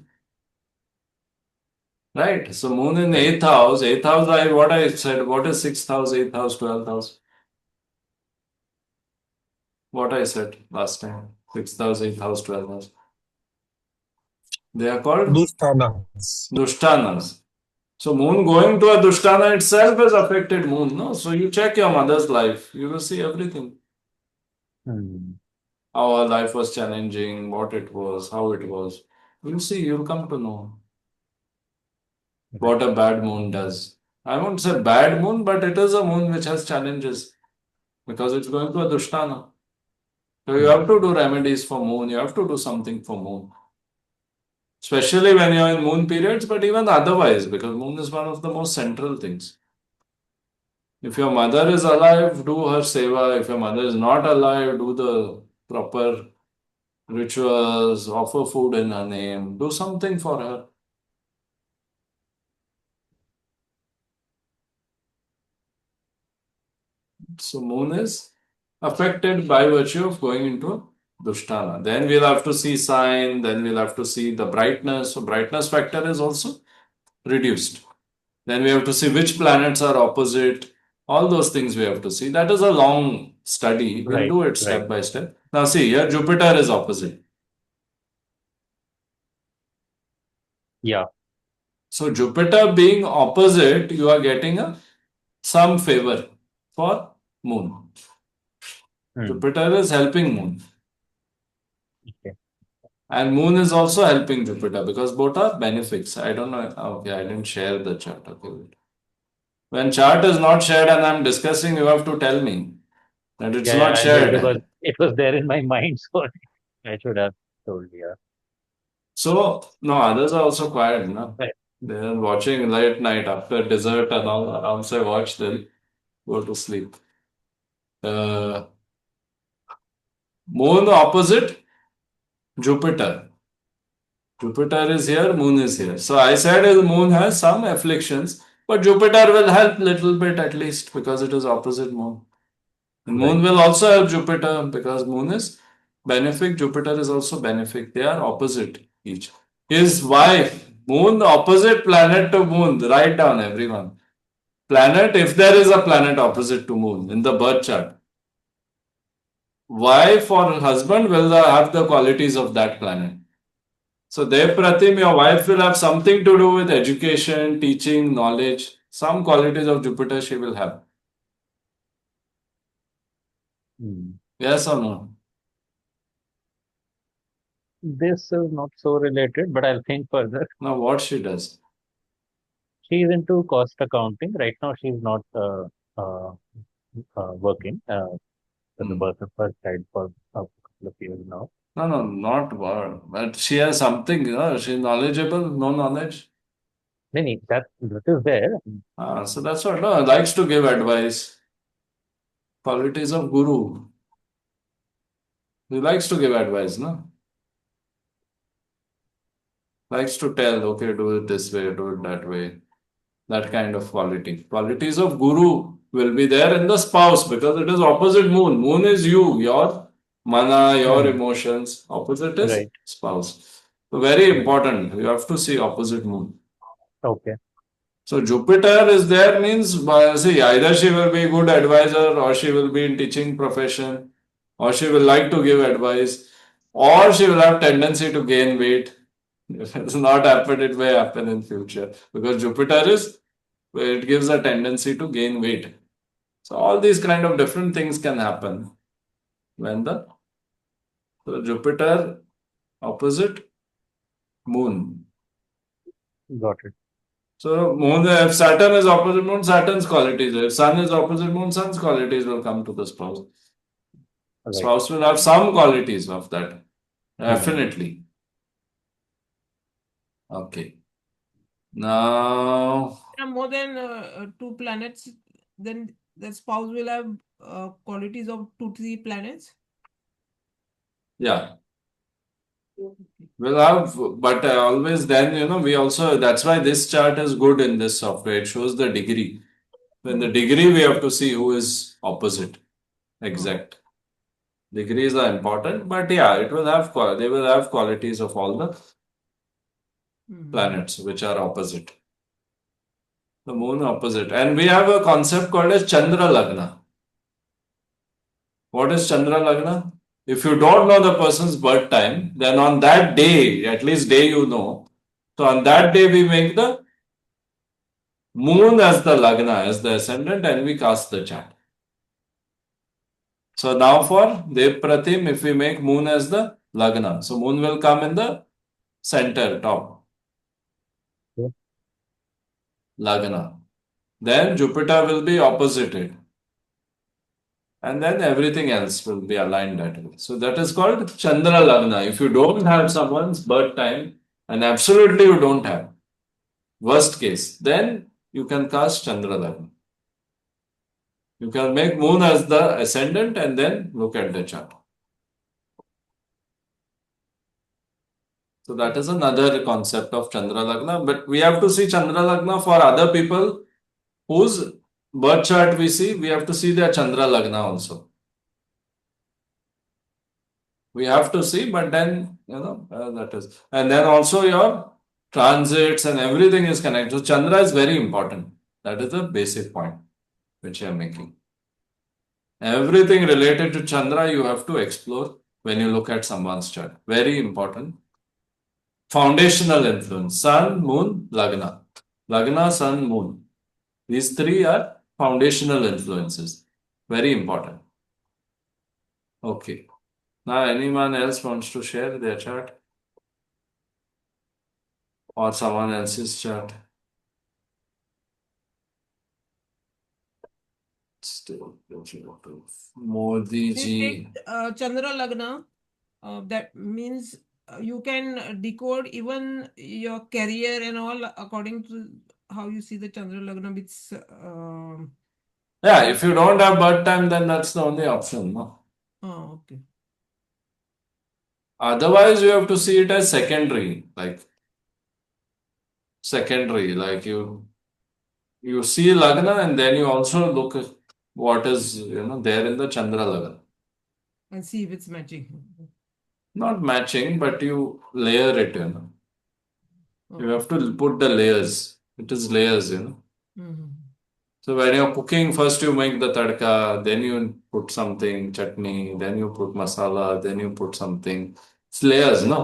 right? So moon in 8th house. 8th house. What I said. What is 6th house, 8th house, 12th house? What I said last time. 6th house, 8th house, 12th house. They are called Dushtanas. Dushtanas. So moon going to a Dushtana itself has affected moon. No, so you check your mother's life. You will see everything. How her life was challenging, what it was, how it was. You'll see, you'll come to know what a bad moon does. I won't say bad moon, but it is a moon which has challenges because it's going to a Dushtana. So you have to do remedies for moon, you have to do something for moon. Especially when you're in moon periods, but even otherwise, because moon is one of the most central things. If your mother is alive, do her seva. If your mother is not alive, do the proper rituals, offer food in her name, do something for her. So moon is affected by virtue of going into Dushtana. Then we'll have to see sign, then we'll have to see the brightness. So brightness factor is also reduced. Then we have to see which planets are opposite. All those things we have to see. That is a long study. We'll do it step by step. Now see, here Jupiter is opposite. Yeah. So Jupiter being opposite, you are getting some favor for moon. Jupiter is helping moon. Okay. And moon is also helping Jupiter because both are benefics. I don't know. Okay, I didn't share the chart. Okay. When chart is not shared and I'm discussing, you have to tell me that it's not shared. It was there in my mind, so I should have told you. So, no, others are also quiet, no? Right. They are watching late night after dessert and all. Once I watch, they'll go to sleep. Uh, Moon opposite Jupiter. Jupiter is here, Moon is here. So I said the Moon has some afflictions, but Jupiter will help little bit at least because it is opposite Moon. And Right. Moon will also help Jupiter because Moon is benefic, Jupiter is also benefic. They are opposite each. His wife, Moon, opposite planet to Moon. Write down everyone. Planet, if there is a planet opposite to Moon in the birth chart, wife or husband will have the qualities of that planet. So, Dev Pratim, your wife will have something to do with education, teaching, knowledge. Some qualities of Jupiter she will have. Hmm. Yes or no? This is not so related, but I'll think further. Now, what she does? She's into cost accounting. Right now, she's not uh, working for the Hmm. birth of her child for a couple of years now. No, no, not word. But she has something, she's knowledgeable, no knowledge. Many that is there. So that's what, no, likes to give advice. Qualities of Guru. He likes to give advice, no? Likes to tell, okay, do it this way, do it that way. That kind of quality. Qualities of Guru will be there in the spouse because it is opposite Moon. Moon is you, your mana, your Hmm. emotions. Opposite is Right. spouse. So very Right. important. You have to see opposite Moon. Okay. So Jupiter is there means, see, either she will be a good advisor or she will be in teaching profession or she will like to give advice or she will have tendency to gain weight. If it's not happened, it may happen in future because Jupiter is, it gives a tendency to gain weight. So all these kind of different things can happen when the so Jupiter opposite Moon. Got it. So Moon, if Saturn is opposite Moon, Saturn's qualities. If Sun is opposite Moon, Sun's qualities will come to the spouse. Right. Spouse will have some qualities of that. Hmm. Definitely. Okay. Now, There are more than two planets, then the spouse will have qualities of 2, 3 planets. yeah, we'll have, but always then, we also, that's why this chart is good in this software. It shows the degree. In the degree, we have to see who is opposite. Exact. Degrees are important, but yeah, it will have, they will have qualities of all the planets which are opposite. The moon opposite. And we have a concept called as Chandra Lagna. What is Chandra Lagna? If you don't know the person's birth time, then on that day, at least day you know, so on that day we make the moon as the Lagna, as the ascendant, and we cast the chart. So now for Dev Pratim, if we make moon as the Lagna, so moon will come in the center, top, Yeah. Lagna. Then Jupiter will be opposited. And then everything else will be aligned that way. So that is called Chandra Lagna. If you don't have someone's birth time, and absolutely you don't have, worst case, then you can cast Chandra Lagna. You can make moon as the ascendant and then look at the chart. So that is another concept of Chandra Lagna. But we have to see Chandra Lagna for other people whose birth chart we see, we have to see their Chandra Lagna also. We have to see, but then, that is. And then also your transits and everything is connected. So Chandra is very important. That is the basic point which I am making. Everything related to Chandra you have to explore when you look at someone's chart. Very important. Foundational influence. Sun, Moon, Lagna. Lagna, Sun, Moon. These three are foundational influences. Very important. Okay. Now anyone else wants to share their chart? Or someone else's chart? Still, Modi We ji. take Chandra Lagna. That means you can decode even your career and all according to how you see the Chandra Lagna. It's Yeah, if you don't have birth time, then that's the only option. No? oh, okay. Otherwise, you have to see it as secondary. Like you see Lagna and then you also look at what is there in the Chandra Lagna. And see if it's matching. Not matching, but you layer it. You Okay. have to put the layers. It is layers. Mhm. So when you're cooking, first you make the tadka, then you put something, chutney, then you put masala, then you put something. It's layers, no?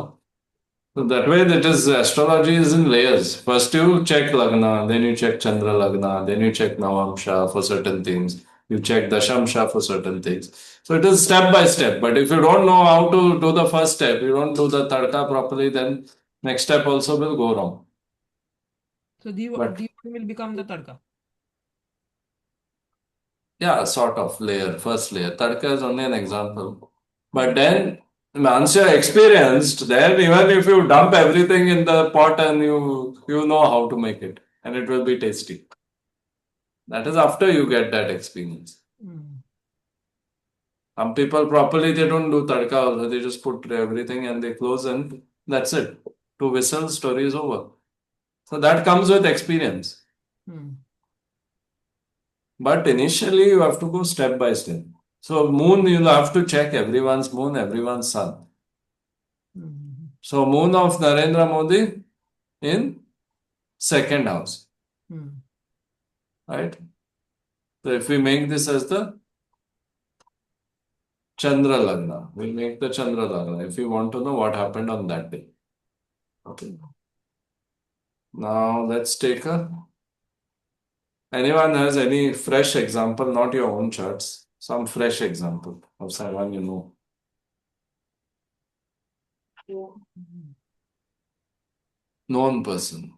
So that way, that is astrology is in layers. First you check Lagna, then you check Chandra Lagna, then you check Navamsha for certain things. You check Dashamsha for certain things. So it is step by step. But if you don't know how to do the first step, you don't do the tadka properly, then next step also will go wrong. So But Diwan will become the tadka. yeah, sort of layer, first layer. Tadka is only an example. But then, once you're experienced, then even if you dump everything in the pot and you know how to make it, and it will be tasty. That is after you get that experience. Mm. Some people properly they don't do tadka also, they just put everything and they close and that's it. Two whistles, story is over. So that comes with experience. Mm. But initially you have to go step by step. So moon, you'll have to check everyone's moon, everyone's sun. Mhm. So moon of Narendra Modi in second house, Mm. right? So if we make this as the Chandra Lagna, we make the Chandra Lagna if you want to know what happened on that day. Okay. Now let's take anyone has any fresh example, not your own charts, some fresh example of someone you know. Mhm. Known person.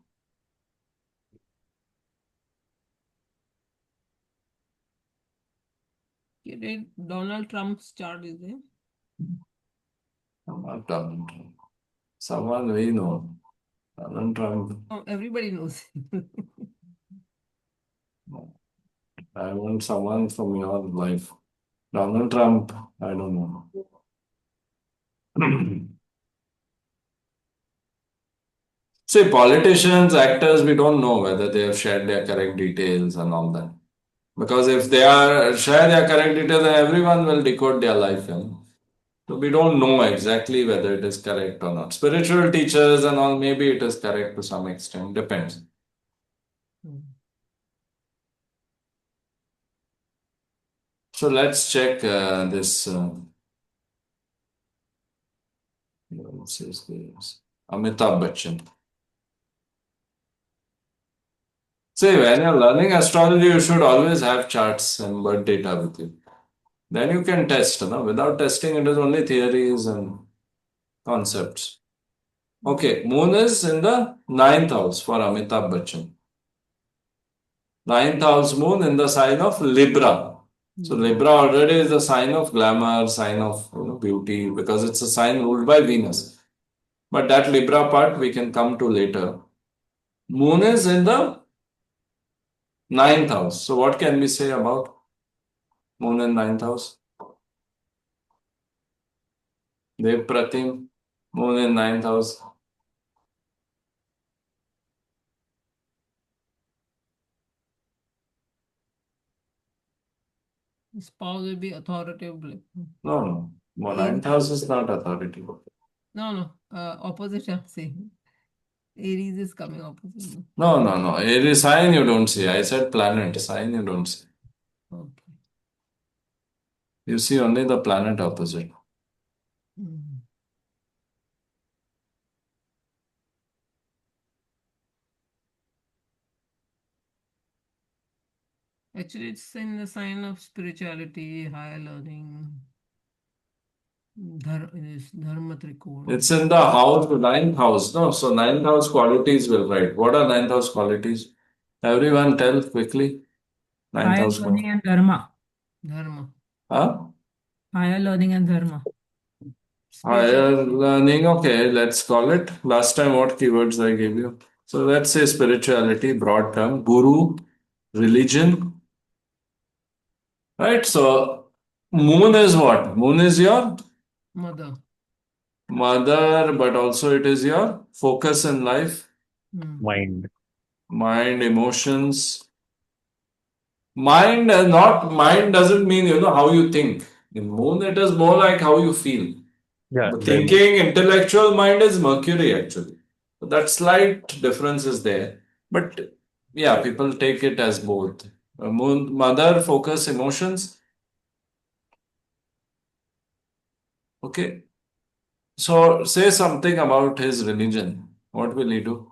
You did Donald Trump's chart is there? Not Donald Trump. Someone we know. Donald Trump. Oh, everybody knows. I want someone from your life. Donald Trump, I don't know. See, politicians, actors, we don't know whether they have shared their correct details and all that. Because if they are share their correct details, then everyone will decode their life. So we don't know exactly whether it is correct or not. Spiritual teachers and all, maybe it is correct to some extent. Depends. Mm. So let's check this. What says this? Amitabh Bachchan. See, when you're learning astrology, you should always have charts and birth data with you. Then you can test. No? Without testing, it is only theories and concepts. Okay, moon is in the ninth house for Amitabh Bachchan. Ninth house moon in the sign of Libra. So Libra already is a sign of glamour, sign of beauty, because it's a sign ruled by Venus. But that Libra part we can come to later. Moon is in the ninth house. So what can we say about moon in ninth house? Dev Pratim, moon in ninth house. Spouse will be authoritative. No. Aries. Ninth house is not authority. No. Opposite I'm saying. Aries is coming opposite. No. Aries sign you don't see. I said planet. Sign you don't see. Okay. You see only the planet opposite. Mm. Actually, it's in the sign of spirituality, higher learning, dharma trikona. It's in the house, ninth house. No, so ninth house qualities will write. What are ninth house qualities? Everyone tell quickly. Ninth Higher house learning qualities. and dharma. Dharma. Huh? Higher learning and dharma. Higher Spirituality. learning, okay, let's call it. Last time, what keywords I gave you? So let's say spirituality, broad term, guru, religion, right? So moon is what? Moon is your Mother. mother, but also it is your focus in life, Mind. mind, emotions. Mind, not mind doesn't mean, how you think. In moon, it is more like how you feel. Yeah, The then thinking, intellectual mind is Mercury actually. So that slight difference is there. But yeah, people take it as both. Moon, mother, focus, emotions. Okay. So say something about his religion. What will he do?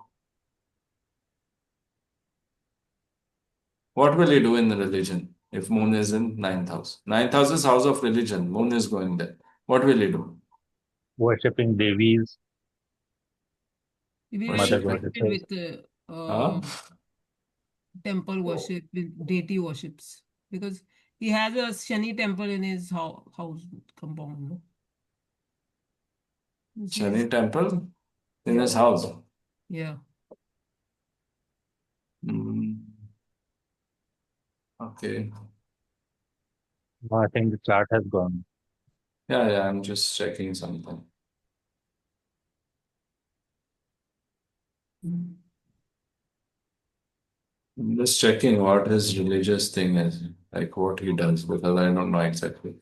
What will he do in the religion if moon is in ninth house? Ninth house is house of religion. Moon is going there. What will he do? worshipping devis, He will be very mother Worshipping. connected goddesses. with Huh? temple worship, with deity worships, because he has a Shani temple in his house compound. No? This is, Shani temple in yeah, his house. yeah. Hmm. Okay. No, I think the chart has gone. Yeah, I'm just checking something. I'm just checking what his religious thing is, like what he does, because I don't know exactly.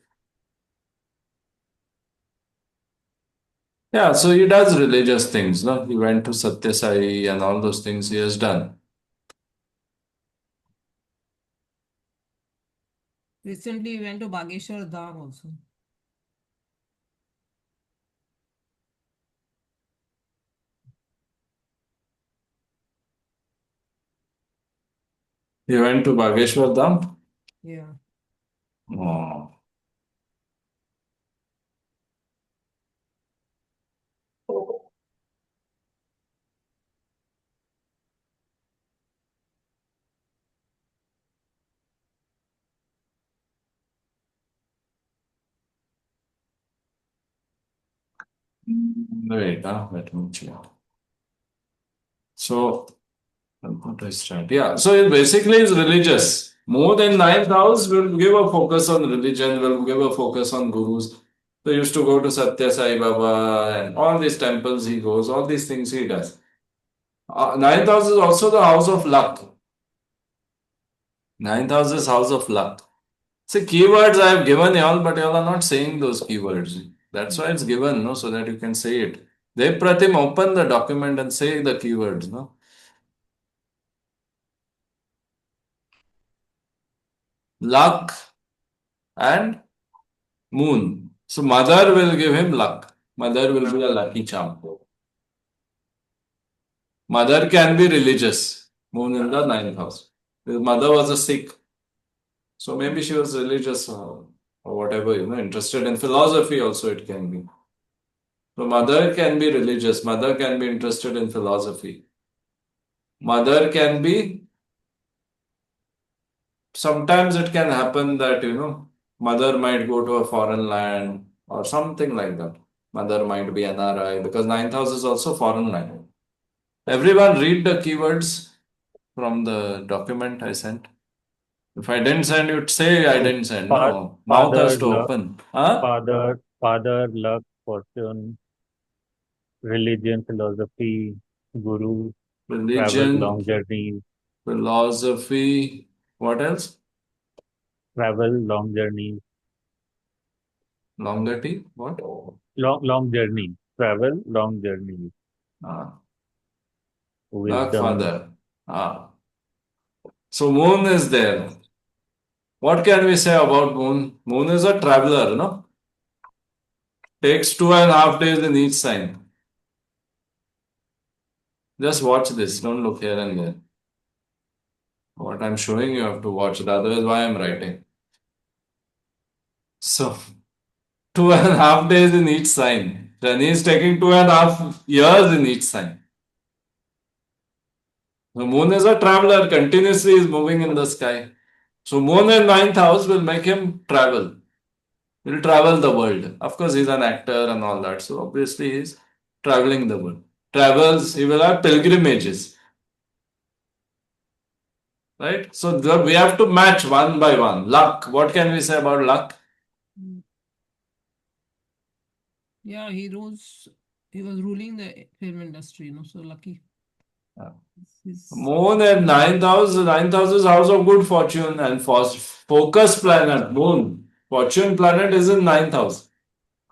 Yeah, so he does religious things, no? He went to Satya Sai and all those things he has done. Recently, he went to Bageshwar Dham also. He went to Bageshwar Dham. Yeah. Oh. Wait, let me check. So, what do I start? Yeah, so it basically is religious. More than ninth house will give a focus on religion, will give a focus on gurus. So, he used to go to Satya Sai Baba and all these temples he goes, all these things he does. Ninth house is also the house of luck. Ninth house is house of luck. See, keywords I have given y'all, but y'all are not saying those keywords. That's why it's given, no, so that you can say it. They Pratim open the document and say the keywords, no. Luck and moon. So mother will give him luck. Mother will be a lucky charm. Mother can be religious. Moon in the ninth house. His mother was a Sikh. So maybe she was religious or whatever, interested in philosophy also it can be. So mother can be religious, mother can be interested in philosophy. Mother can be, sometimes it can happen that, mother might go to a foreign land or something like that. Mother might be NRI because ninth house is also foreign land. Everyone read the keywords from the document I sent. If I didn't send, you'd say I So didn't send. fa- No, mouth has father, to luck, open. Huh? luck, fortune, religion, philosophy, guru, travel, long Religion, journeys, philosophy, what else? travel, long journeys, Longevity, what? long journey, travel, long journeys, Ah, luck wisdom, father. Ah. So moon is there. What can we say about moon? Moon is a traveler, no? Takes 2.5 days in each sign. Just watch this. Don't look here and there. What I'm showing you have to watch it. Otherwise, why I'm writing? So 2.5 days in each sign. Shani is taking 2.5 years in each sign. The moon is a traveler, continuously is moving in the sky. So moon in ninth house will make him travel. He'll travel the world. Of course, he's an actor and all that. So obviously, he's traveling the world. Travels, he will have pilgrimages. Right? So we have to match one by one. Luck. What can we say about luck? Yeah, he was ruling the film industry, so lucky. Moon at ninth house is house of good fortune and focus planet, moon. Fortune planet is in ninth house.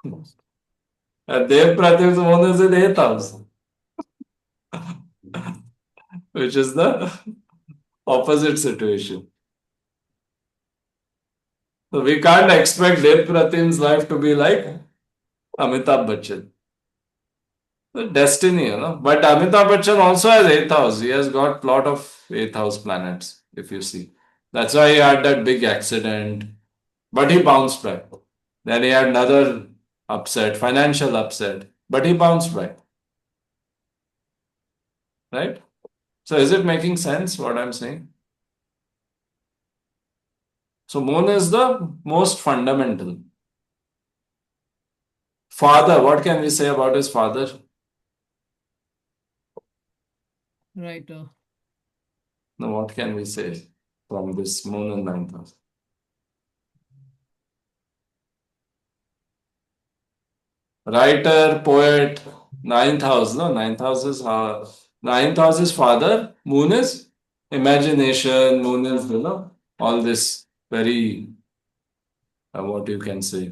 And Dev Pratyak's moon is in eighth house, which is the opposite situation. So we can't expect Dev Pratim's life to be like Amitabh Bachchan. The destiny, But Amitabh Bachchan also has eighth house. He has got lot of eighth house planets, if you see. That's why he had that big accident. But he bounced back. Then he had another upset, financial upset. But he bounced back. Right? So is it making sense what I'm saying? So moon is the most fundamental. Father, what can we say about his father? Right. No, what can we say from this moon and ninth house? Writer, poet, ninth house, no? Ninth house is father, moon is imagination, moon is, all this very, what you can say,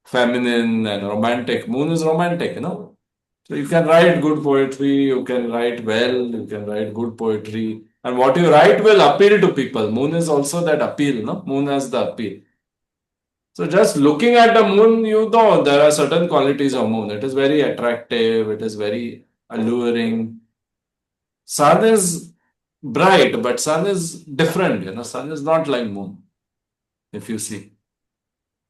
feminine and romantic. Moon is romantic, So you can write good poetry, you can write well, you can write good poetry. And what you write will appeal to people. Moon is also that appeal, no? Moon has the appeal. So just looking at the moon, you know there are certain qualities of moon. It is very attractive, it is very alluring. Sun is bright, but sun is different, Sun is not like moon, if you see.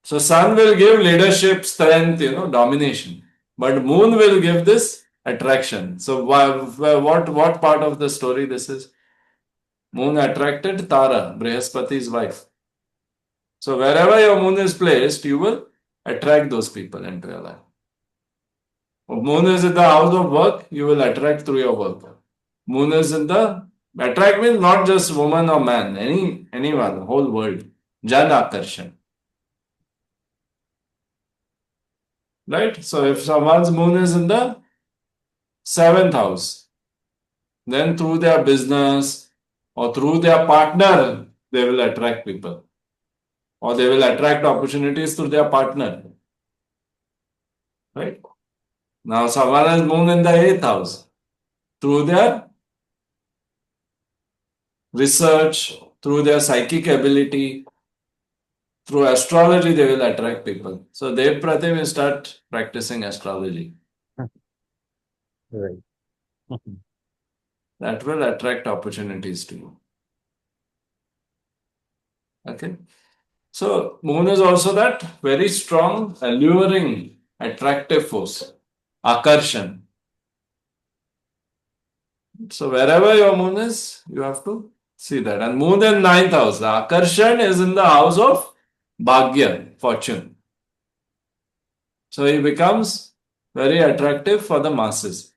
So sun will give leadership, strength, domination. But moon will give this attraction. So what part of the story this is? Moon attracted Tara, Brihaspati's wife. So wherever your moon is placed, you will attract those people into your life. If moon is in the house of work, you will attract through your work. Moon is in the attract means not just woman or man, anyone, whole world. Jan Akarshan. Right? So if someone's moon is in the seventh house, then through their business or through their partner, they will attract people. Or they will attract opportunities through their partner. Right? Now someone has moon in the eighth house. Through their research, through their psychic ability, through astrology, they will attract people. So Dev Pratim will start practicing astrology. Right. That will attract opportunities to you. Okay. So moon is also that very strong, alluring, attractive force. Akarshan. So wherever your moon is, you have to see that. And moon in ninth house. The Akarshan is in the house of Bhagya, fortune. So he becomes very attractive for the masses.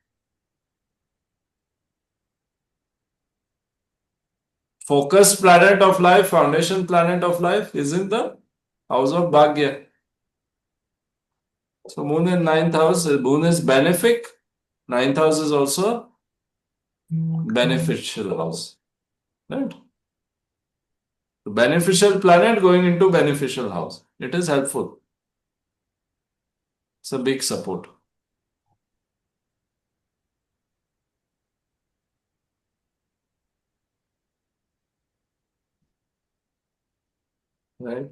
Focus planet of life, foundation planet of life is in the house of Bhagya. So moon in ninth house, moon is benefic. Ninth house is also beneficial house. Right? The beneficial planet going into beneficial house. It is helpful. It's a big support. Right?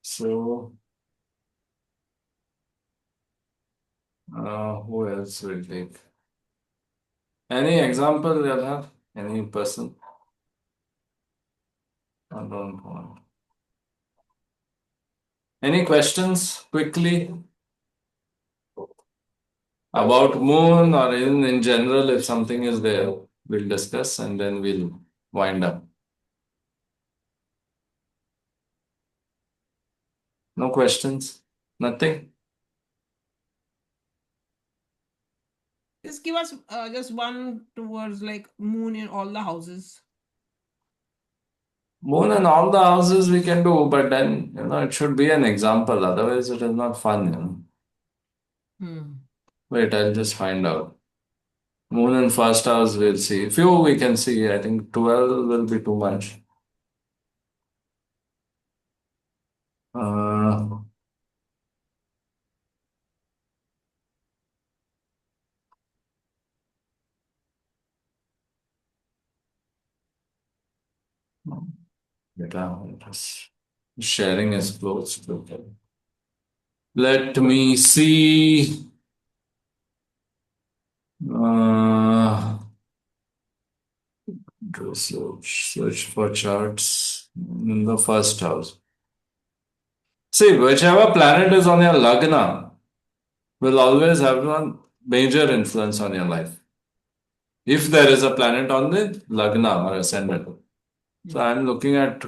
So, who else will take? Any example you'll have? Any person? I don't want. Any questions quickly about moon or in general? If something is there, we'll discuss and then we'll wind up. No questions? Nothing? Just give us just one towards like moon in all the houses. Moon and all the houses we can do, but then, it should be an example. Otherwise, it is not fun. Wait, I'll just find out. Moon in first house, we'll see. Few we can see. I think 12 will be too much. Uh, sharing is closed. Okay. Let me see. Uh, search for charts in the first house. See, whichever planet is on your Lagna will always have one major influence on your life. If there is a planet on the Lagna or ascendant. So I'm looking at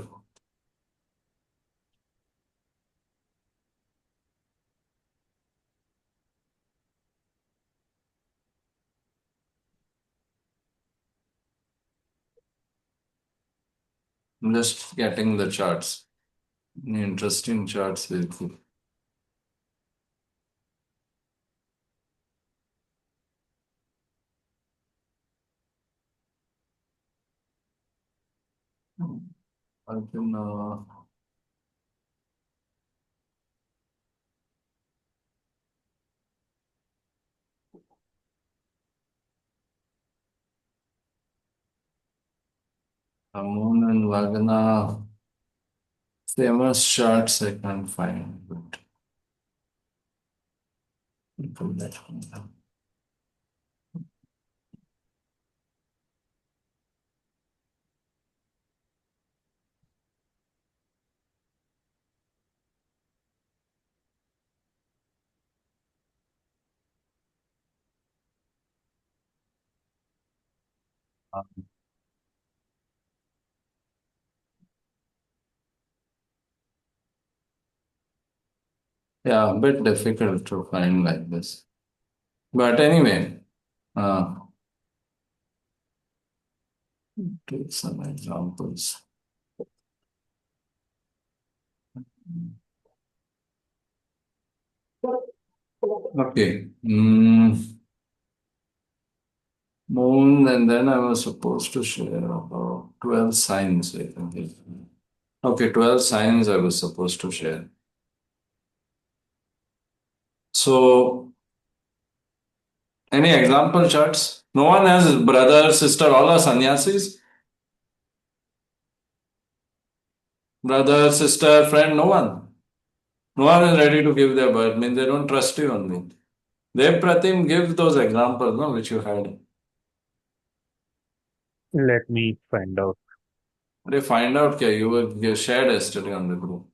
I'm just getting the charts. Interesting charts will keep. I can Moon and Lagna famous charts I can't find, but I'll pull that one down. Yeah, a bit difficult to find like this. But anyway, uh, take some examples. Okay. Moon, and then I was supposed to share about 12 signs. I think. Okay, 12 signs I was supposed to share. So, any example charts? No one has brother, sister, all are sannyasis? Brother, sister, friend, no one. No one is ready to give their birth. I mean, they don't trust you on me. Dev Pratim, give those examples, no, which you had. Let me find out. They find out that you shared yesterday on the group.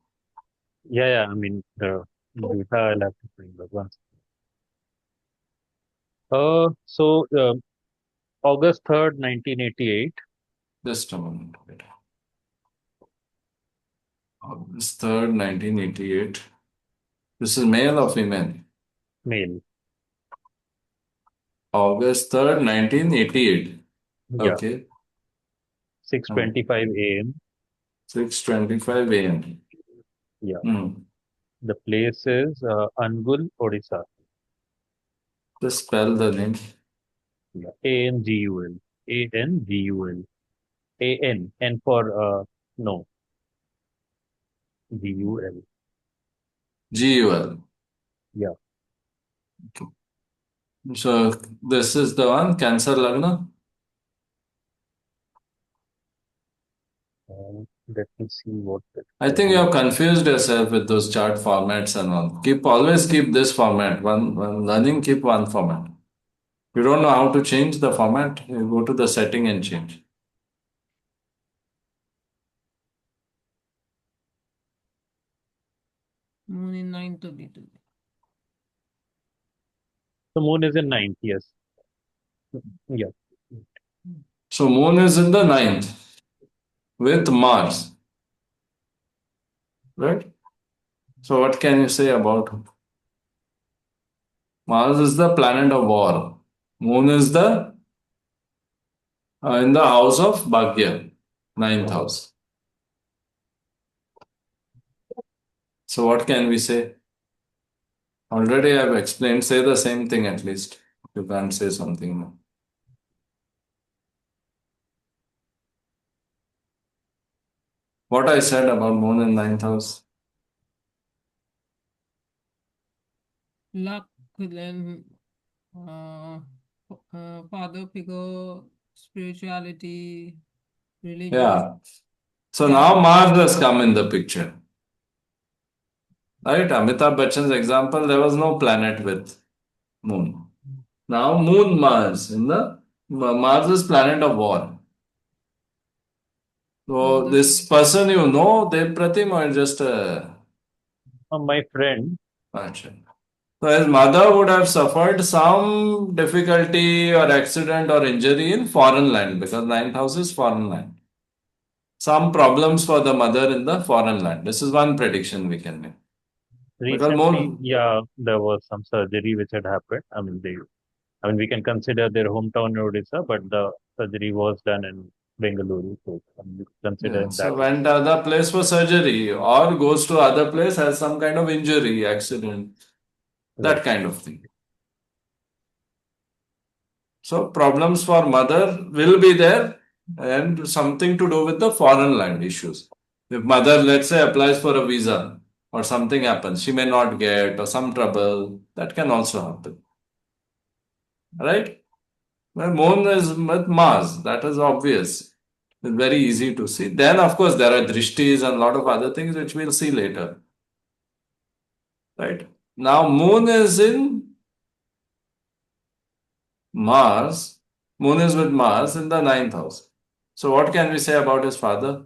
Yeah, I mean, the data I'll have to find out once. So August 3rd, 1988, Just a moment. Wait. August 3rd, 1988. This is male or female? male. August 3rd, 1988. Yeah, Okay. 6:25 a.m. 6:25 a.m. Yeah, Hmm. the place is Angul, Odisha. Just spell the name. Yeah, Angul, Angul, N for no, Gul. GUL. Yeah, So this is the one, Cancer Lagna. let me see what it I think you have confused yourself with those chart formats and all. Always keep this format. One learning, keep one format. You don't know how to change the format, you go to the setting and change. Moon in 9 to be. The moon is in ninth, yes. Yeah. So moon is in the ninth with Mars. Right? So what can you say about Mars is the planet of war. Moon is the in the house of Bhagya, ninth house. So what can we say? Already I've explained. Say the same thing at least. You can't say something more. What I said about Moon in ninth house. Luck, then uh, father figure, spirituality, religious, Yeah. So now character. Mars has come in the picture. Right? Amitabh Bachchan's example, there was no planet with Moon. Now Moon Mars in the Mars is planet of war. So Mother this figure. person you know, Dev Pratim, or just a My friend, Acha. So his mother would have suffered some difficulty or accident or injury in foreign land because ninth house is foreign land. Some problems for the mother in the foreign land. This is one prediction we can make. Because recently, Moon, yeah, there was some surgery which had happened. We can consider their hometown in Odisha, but the surgery was done in Bengaluru, so we consider yeah, in that so went to other place for surgery or goes to other place, has some kind of injury, accident, right. that kind of thing. So problems for mother will be there and something to do with the foreign land issues. If mother, let's say, applies for a visa or something happens, she may not get or some trouble, that can also happen. Right? Well, Moon is with Mars, that is obvious. It's very easy to see. Then, of course, there are drishtis and a lot of other things which we'll see later. Right? Now, Moon is in Mars. Moon is with Mars in the ninth house. So, what can we say about his father?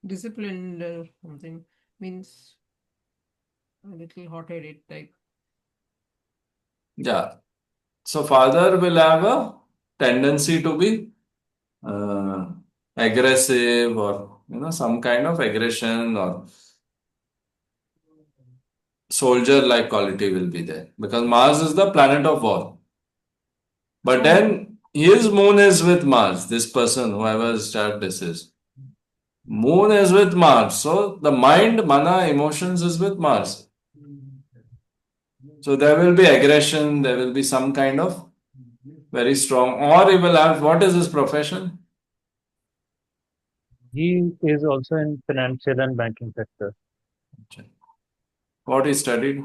Disciplined or something means a little hot-headed type. Yeah. So, father will have a tendency to be uh, aggressive or some kind of aggression or soldier like quality will be there because Mars is the planet of war. But then his moon is with Mars, this person, whoever's chart this is. Moon is with Mars. So the mind, mana, emotions is with Mars. So there will be aggression, there will be some kind of very strong, or he will have what is his profession? He is also in financial and banking sector, What he studied?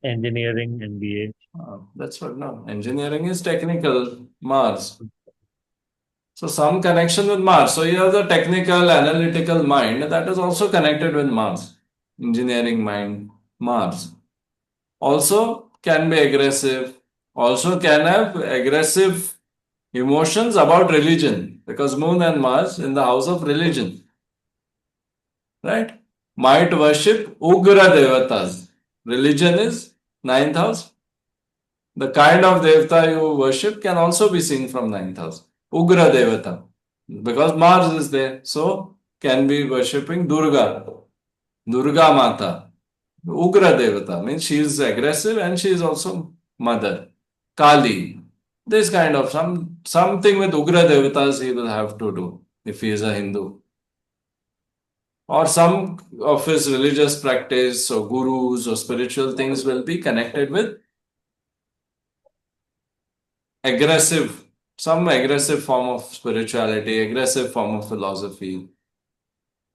engineering, MBA. That's what no. Engineering is technical, Mars. So some connection with Mars. So you have the technical, analytical mind that is also connected with Mars. Engineering mind, Mars. Also can be aggressive. Also can have aggressive emotions about religion because Moon and Mars in the house of religion. Right? Might worship Ugra Devatas. Religion is ninth house. The kind of Devata you worship can also be seen from ninth house. Ugra Devata. Because Mars is there. So can be worshipping Durga. Durga Mata. Ugra Devata means she is aggressive and she is also mother. Kali. This kind of something with Ugra Devatas he will have to do if he is a Hindu. Or some of his religious practice or gurus or spiritual things will be connected with aggressive, some aggressive form of spirituality, aggressive form of philosophy.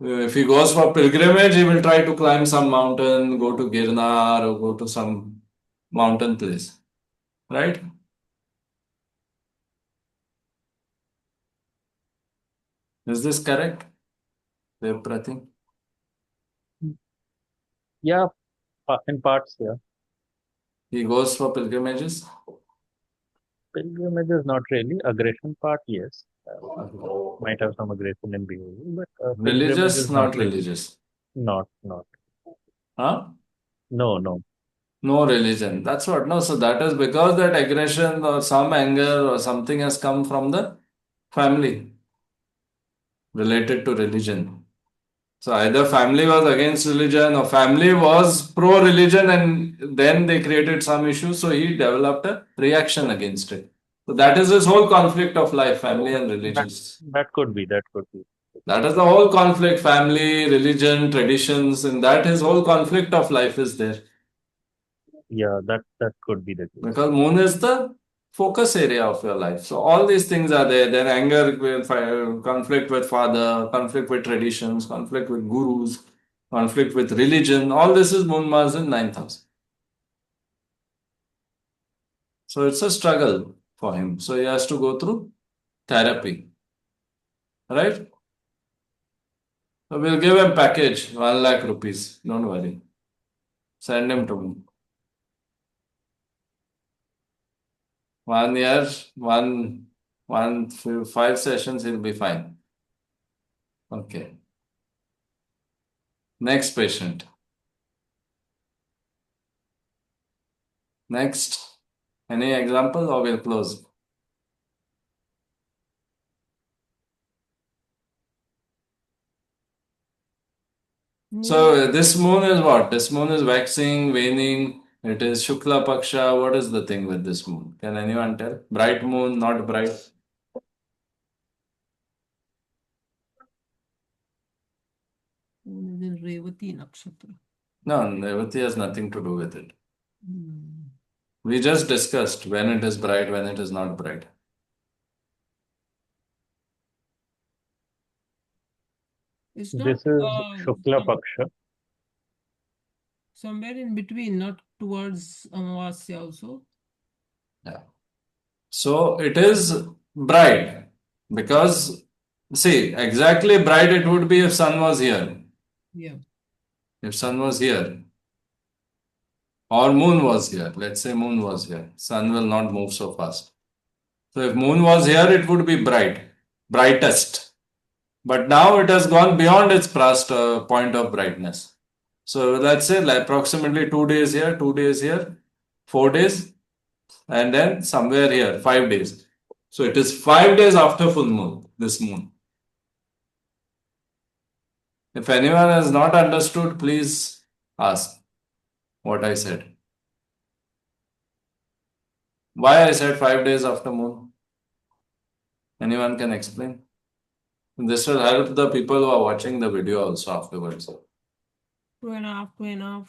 If he goes for pilgrimage, he will try to climb some mountain, go to Girnar or go to some mountain place, right? Is this correct, Dev Pratim? Yeah, in parts, yeah. He goes for pilgrimages? Pilgrimage is not really. Aggression part, yes. Might have some aggression in behavior, but pilgrimage Religious, is not not really. religious. Not. Huh? No. No religion. That's what. No, so that is because that aggression or some anger or something has come from the family. related to religion. So either family was against religion or family was pro-religion and then they created some issue. So he developed a reaction against it. So that is his whole conflict of life, family and That religious. that could be. That could be. That is the whole conflict, family, religion, traditions, and that his whole conflict of life is there. Yeah, that could be the case. Because moon is the focus area of your life. So all these things are there. Then anger, conflict with father, conflict with traditions, conflict with gurus, conflict with religion. All this is moon Mars in 9th house. So it's a struggle for him. So he has to go through therapy. Right? So we'll give him package, 1 lakh rupees. Don't worry. Send him to me. 1 year, 5 sessions, he'll be fine. Okay. Next patient. Next. Any example or we'll close? So this moon is what? This moon is waxing, waning. It is Shukla Paksha. What is the thing with this moon? Can anyone tell? Bright moon, not bright? Moon is in Revati Nakshatra. No, Revati has nothing to do with it. Hmm. We just discussed when it is bright, when it is not bright. It's not This is Shukla Paksha. somewhere in between, not towards Amavasya also. Yeah. So it is bright because, see, exactly bright it would be if sun was here. Yeah. If sun was here or moon was here, let's say moon was here, sun will not move so fast. So if moon was here, it would be bright, brightest. But now it has gone beyond its past point of brightness. So let's say like approximately 2 days here, 2 days here, 4 days, and then somewhere here, 5 days. So it is 5 days after full moon, this moon. If anyone has not understood, please ask what I said. Why I said 5 days after moon? Anyone can explain? This will help the people who are watching the video also afterwards. 2.5, 2.5,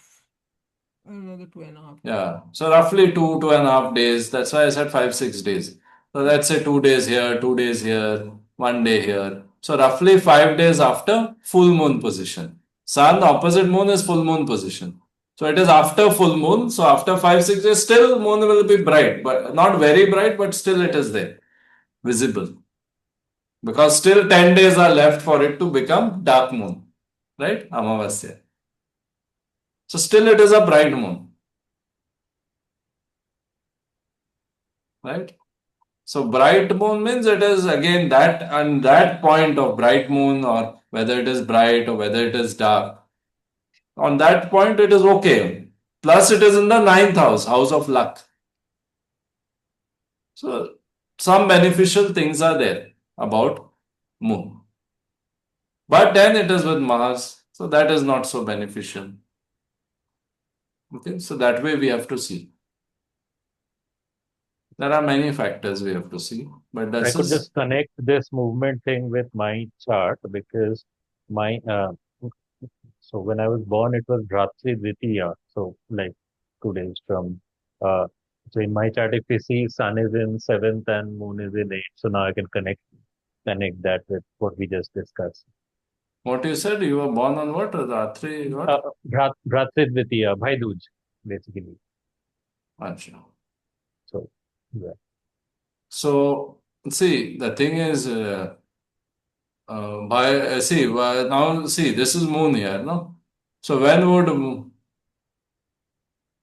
another 2.5. Yeah. So roughly 2.5 days. That's why I said 5, 6 days. So let's say 2 days here, 2 days here, 1 day here. So roughly 5 days after full moon position. Sun, opposite moon is full moon position. So it is after full moon. So after 5, 6 days, still moon will be bright, but not very bright, but still it is there, visible. Because still 10 days are left for it to become dark moon, right? Amavasya. So still it is a bright moon, right? So bright moon means it is again that and that point of bright moon, or whether it is bright or whether it is dark. On that point it is okay. Plus it is in the 9th house, house of luck. So some beneficial things are there about moon. But then it is with Mars, so that is not so beneficial. Okay, so that way we have to see. There are many factors we have to see, but I this could is just connect this movement thing with my chart because my so when I was born it was Bhratri Dvitiya, so like 2 days from so in my chart if you see sun is in 7th and moon is in 8th, so now I can connect that with what we just discussed. what you said. You were born on what? Ratri what? Bhratri Dvitiya, Bhai Dooj, basically. Achha. So yeah. So see, the thing is, now see, this is moon here, no? So when would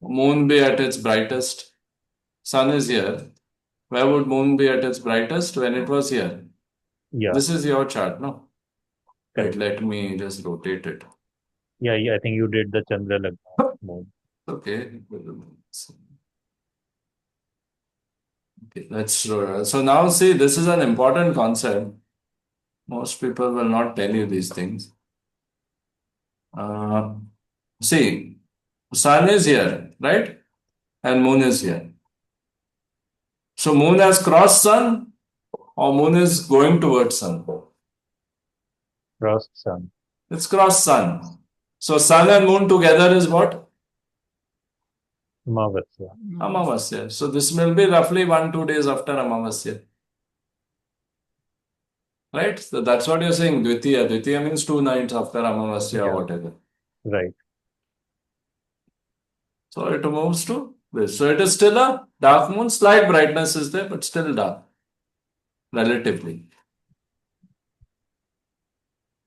moon be at its brightest? Sun is here. Where would moon be at its brightest? When it was here. Yeah. This is your chart, no? Correct. Wait, let me just rotate it. Yeah, I think you did the Chandra Lagna moon. Okay. Okay, so now see, this is an important concept. Most people will not tell you these things. See, sun is here, right? And moon is here. So moon has crossed sun or moon is going towards sun? Crossed sun. It's crossed sun. So sun and moon together is what? Amavasya. Amavasya. So this will be roughly 1-2 days after Amavasya. Right? So that's what you're saying. Dvitiya. Dvitiya means 2 nights after Amavasya or whatever. Right. So it moves to this. So it is still a dark moon. Slight brightness is there, but still dark. Relatively.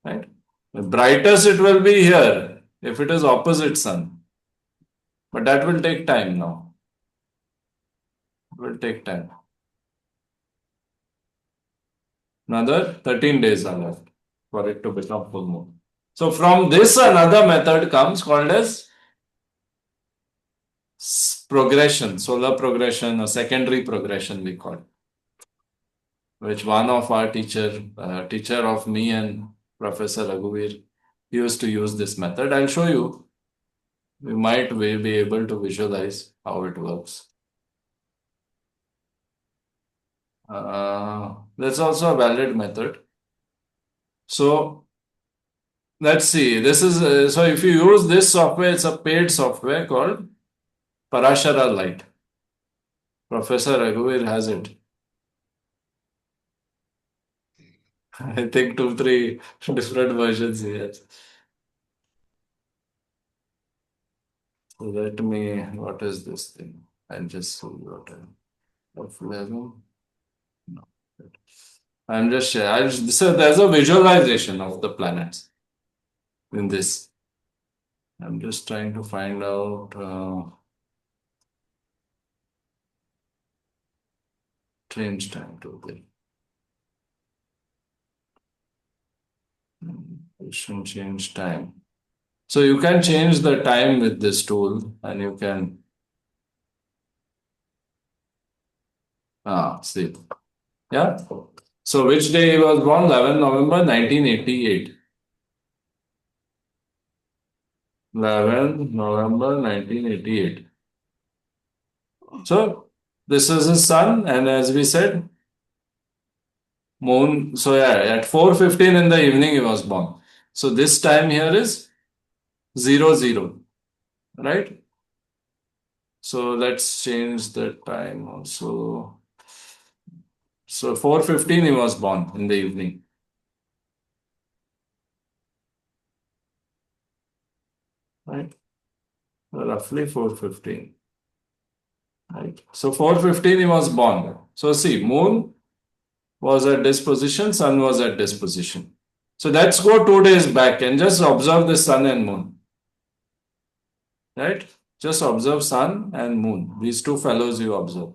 Right? The brightest it will be here if it is opposite sun. But that will take time now. It will take time. Another 13 days are left for it to become full moon. So from this another method comes called as progression, solar progression or secondary progression we call it. Which one of our teacher of me and Professor Raghuveer used to use this method. I'll show you. We might be able to visualize how it works. That's also a valid method. So let's see. This is so if you use this software, it's a paid software called Parashara Light. Professor Raghuveer has it. I think 2-3 different versions he has. So let me, what is this thing? I'll just see what of level. No. I'm just sharing. So there's a visualization of the planets in this. I'm just trying to find out change time to the change time. So you can change the time with this tool and you can see. Yeah. So which day he was born? 11 November 1988. 11 November 1988. So this is his sun, and as we said, moon. So yeah, at 4:15 in the evening he was born. So this time here is 00, right? So let's change the time also. So 4:15 he was born in the evening. Right? Roughly 4:15. Right? So 4:15 he was born. So see, moon was at this position, sun was at this position. So let's go 2 days back and just observe the sun and moon. Right? Just observe sun and moon. These two fellows you observe.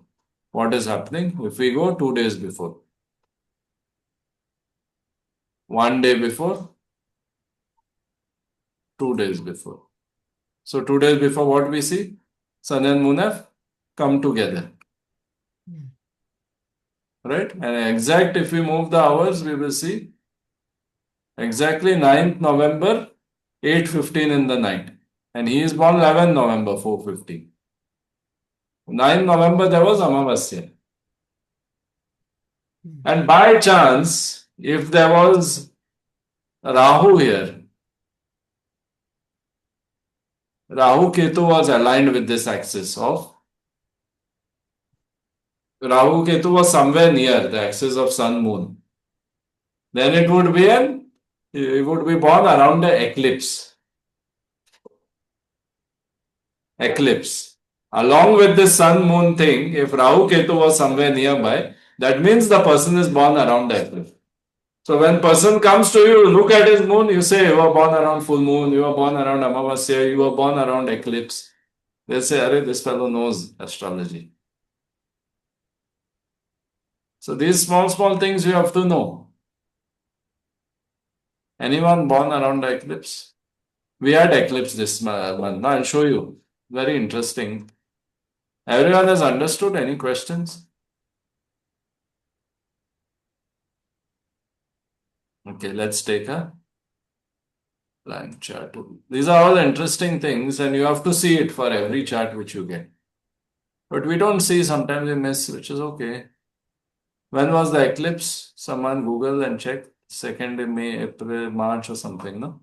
What is happening? If we go 2 days before, 1 day before, 2 days before. So 2 days before, what we see? Sun and moon have come together. Right? And exact, if we move the hours, we will see exactly 9th November, 8:15 in the night. And he is born 11 November, 4:50. 9 November, there was Amavasya. And by chance, if there was Rahu here, Rahu Ketu was aligned with this axis of Rahu Ketu was somewhere near the axis of Sun Moon. Then it would be born around the eclipse. Eclipse. Along with the Sun Moon thing, if Rahu Ketu was somewhere nearby, that means the person is born around the eclipse. So when person comes to you, look at his moon, you say you were born around full moon, you were born around Amavasya, you were born around eclipse. They say, Arey, this fellow knows astrology. So these small things you have to know. Anyone born around the eclipse? We had eclipse this month. Now I'll show you. Very interesting. Everyone has understood? Any questions? Okay, let's take a blank chart. These are all interesting things, and you have to see it for every chart which you get. But we don't see, sometimes we miss, which is okay. When was the eclipse? Someone Google and check. 2nd May, April, March or something, no?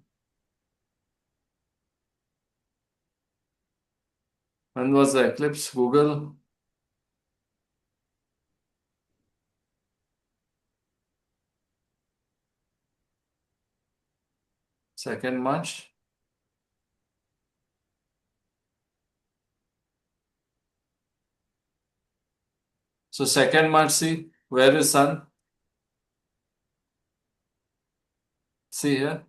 When was the eclipse? Google. Second March. So 2nd March, see, where is sun? See here.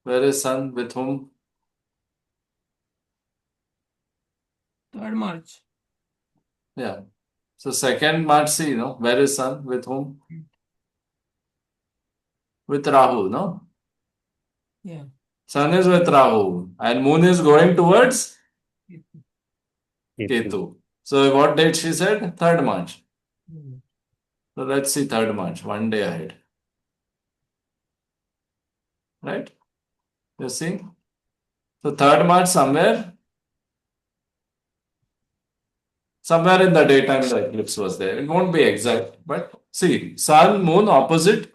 Where is sun? With whom? 3rd March. Yeah. So 2nd March, see, no? Where is sun? With whom? With Rahu, no? Yeah. Sun is with Rahu and moon is going towards Ketu. So what date she said? 3rd March. So let's see 3rd March, one day ahead. Right? You see? So 3rd March somewhere in the daytime the eclipse was there. It won't be exact, but see, sun, moon opposite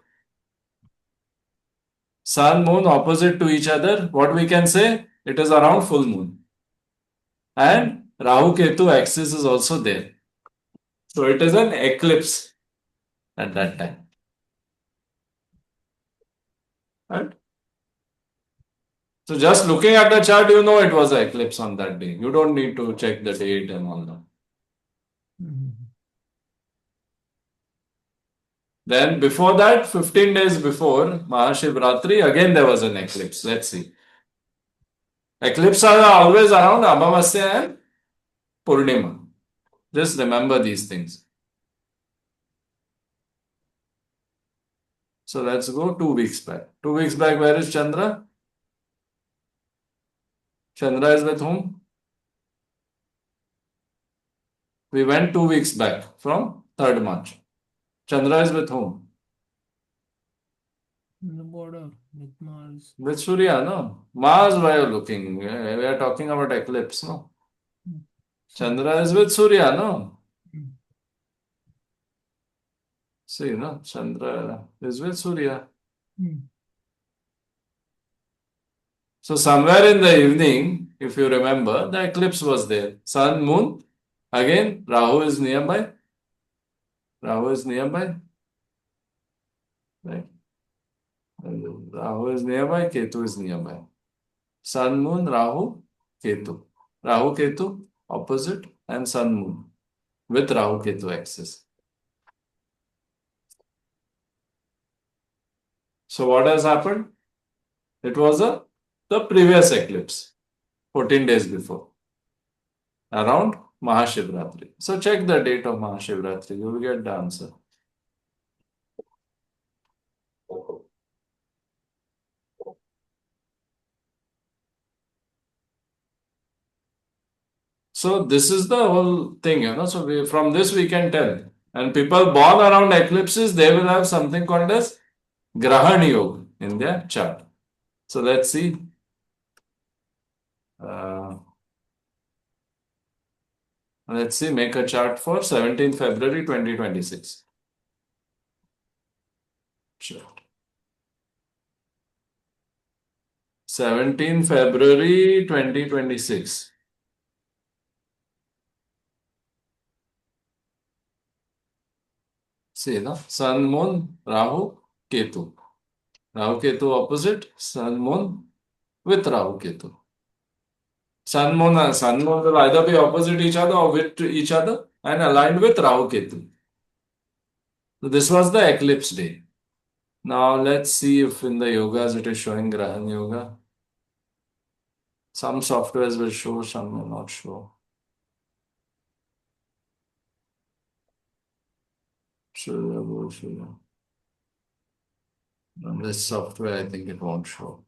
to each other. What we can say? It is around full moon. And Rahu Ketu axis is also there. So it is an eclipse at that time. Right? So just looking at the chart, you know it was an eclipse on that day. You don't need to check the date and all that. Then before that, 15 days before Mahashivratri, again there was an eclipse. Let's see. Eclipses are always around Amavasya and Purnima. Just remember these things. So let's go 2 weeks back. 2 weeks back, where is Chandra? Chandra is with whom? We went 2 weeks back from 3rd March. Chandra is with whom? In the border with Mars. With Surya, no? Mars, why are you looking? We are talking about eclipse, no? Chandra is with Surya, no? See, no? Chandra is with Surya. So somewhere in the evening, if you remember, the eclipse was there. Sun, moon, again, Rahu is nearby. Rahu is nearby. Right? And Rahu is nearby, Ketu is nearby. Sun, moon, Rahu, Ketu. Rahu, Ketu, opposite, and Sun, moon with Rahu, Ketu axis. So what has happened? It was the previous eclipse, 14 days before, around Mahashivratri. So check the date of Mahashivratri, you will get the answer. So this is the whole thing, So from this we can tell. And people born around eclipses, they will have something called as Grahan Yoga in their chart. So let's see. Let's see, make a chart for 17th February 2026. Chart. 17th February 2026. See, no? Sun, Moon, Rahu, Ketu. Rahu, Ketu opposite, Sun, Moon with Rahu, Ketu. Sun, Moon will either be opposite each other or with each other and aligned with Rahu, Ketu. So this was the eclipse day. Now let's see if in the yogas it is showing Grahan Yoga. Some softwares will show, some will not show. On this software, I think it won't show.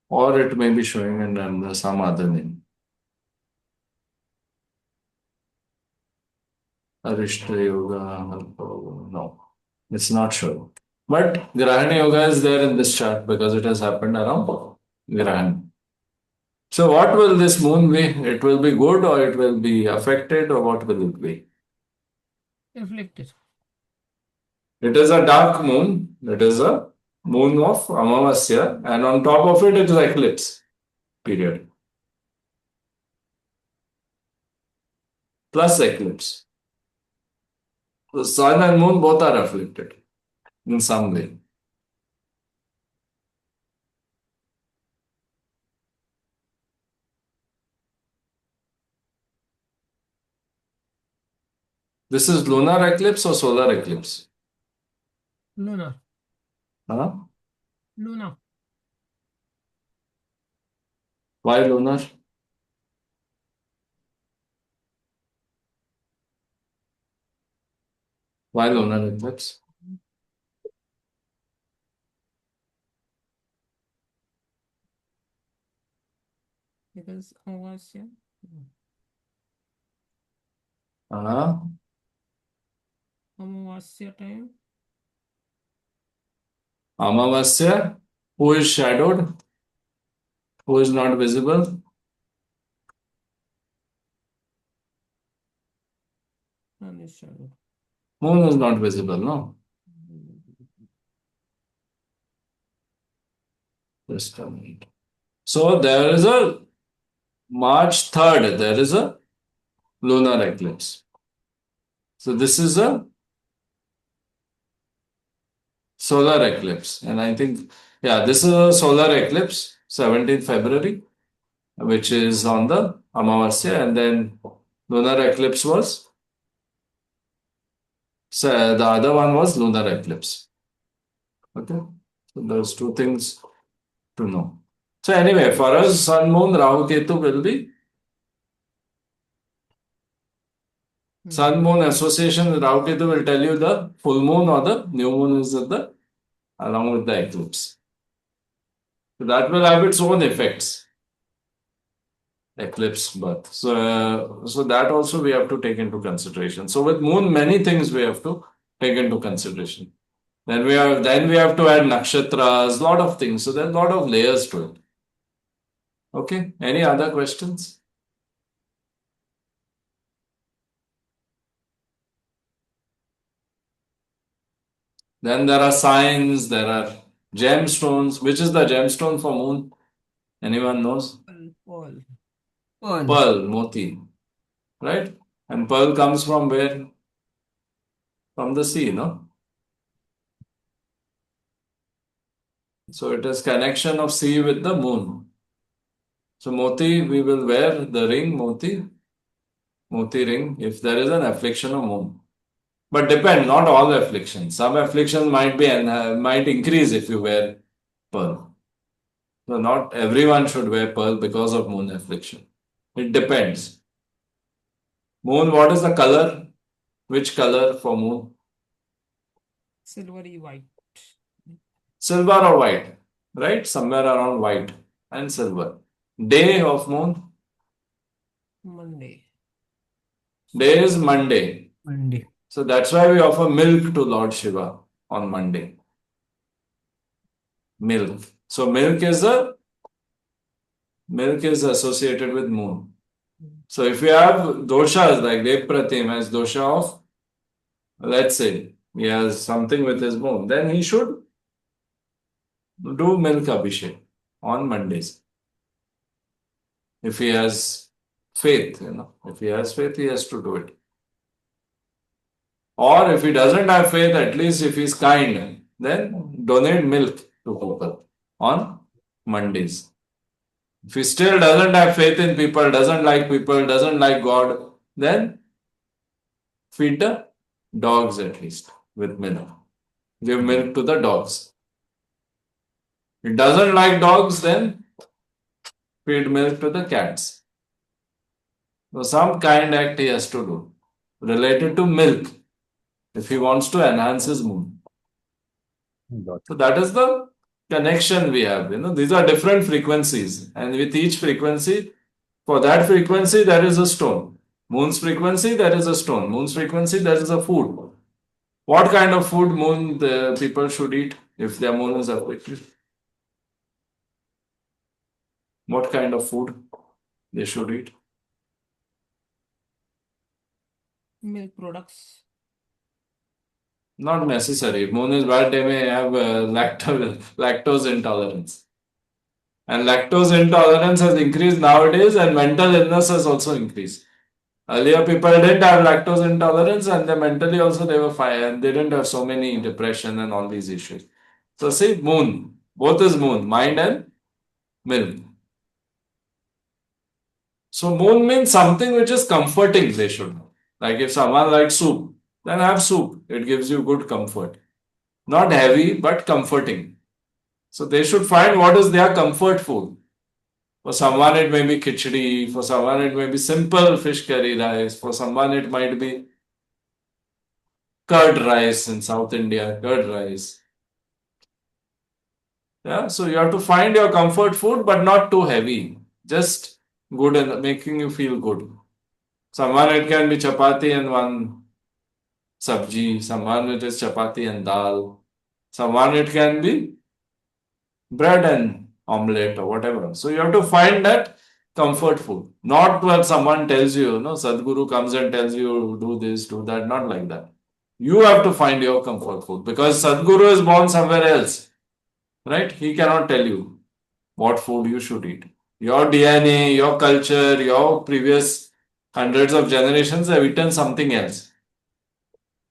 Or it may be showing under some other name. Arishta Yoga, no, it's not sure. But Grahana Yoga is there in this chart because it has happened around Grahana. So what will this moon be? It will be good or it will be affected or what will it be? Reflected. It is a dark moon. It is a moon of Amavasya and on top of it, it is eclipse period. Plus eclipse. The sun and moon both are afflicted in some way. This is lunar eclipse or solar eclipse? Lunar. Huh? Lunar. Why lunar? Why lunar eclipse? Because Amavasya. Uh, Amavasya time. Amavasya, who is shadowed, who is not visible. And its shadow. Moon is not visible, no? Just a minute. So there is a March 3rd, there is a lunar eclipse. So this is a solar eclipse. And I think, yeah, this is a solar eclipse, 17th February, which is on the Amavasya. And then lunar eclipse was, so the other one was lunar eclipse. Okay. So those two things to know. So anyway, for us, Sun, Moon, Rahu, Ketu will be Sun Moon association with Rahu Ketu will tell you the full moon or the new moon is at the along with the eclipse. So that will have its own effects. Eclipse birth. So that also we have to take into consideration. So with moon, many things we have to take into consideration. Then we have to add nakshatras, lot of things. So there's a lot of layers to it. Okay. Any other questions? Then there are signs, there are gemstones. Which is the gemstone for moon? Anyone knows? Pearl. Pearl. Pearl, moti. Right? And pearl comes from where? From the sea, no? So it is connection of sea with the moon. So moti, we will wear the ring, moti ring, if there is an affliction of moon. But depend, not all afflictions. Some afflictions might be and might increase if you wear pearl. So not everyone should wear pearl because of moon affliction. It depends. Moon, what is the color? Which color for moon? Silvery white. Silver or white, right? Somewhere around white and silver. Day of moon? Monday. Day is Monday. Monday. So that's why we offer milk to Lord Shiva on Monday. Milk. So milk is associated with moon. So if you have doshas like Dev Pratim has dosha of, let's say, he has something with his moon, then he should do milk abhishek on Mondays. If he has faith, if he has faith, he has to do it. Or if he doesn't have faith, at least if he's kind, then donate milk to people on Mondays. If he still doesn't have faith in people, doesn't like people, doesn't like God, then feed the dogs at least with milk. Give milk to the dogs. If he doesn't like dogs, then feed milk to the cats. So some kind act he has to do related to milk if he wants to enhance his moon. So that is the connection we have. These are different frequencies, and with each frequency, for that frequency, there is a stone. Moon's frequency, there is a stone. Moon's frequency, there is a food. What kind of food moon the people should eat if their moon is afflicted? What kind of food they should eat? Milk products. Not necessary. If moon is bad, they may have lactose intolerance. And lactose intolerance has increased nowadays, and mental illness has also increased. Earlier, people didn't have lactose intolerance, and they mentally also they were fine, and they didn't have so many depression and all these issues. So, see, moon, both is moon, mind and milk. So, moon means something which is comforting, they should know. Like if someone likes soup, then have soup. It gives you good comfort. Not heavy, but comforting. So, they should find what is their comfort food. For someone, it may be khichdi. For someone, it may be simple fish curry rice. For someone, it might be curd rice in South India, curd rice. Yeah, so you have to find your comfort food, but not too heavy. Just good and making you feel good. Someone, it can be chapati and one sabji. Someone, it is chapati and dal. Someone, it can be bread and omelette or whatever. So you have to find that comfort food. Not when someone tells you, no, Sadhguru comes and tells you, do this, do that. Not like that. You have to find your comfort food because Sadhguru is born somewhere else. Right? He cannot tell you what food you should eat. Your DNA, your culture, your previous hundreds of generations have eaten something else.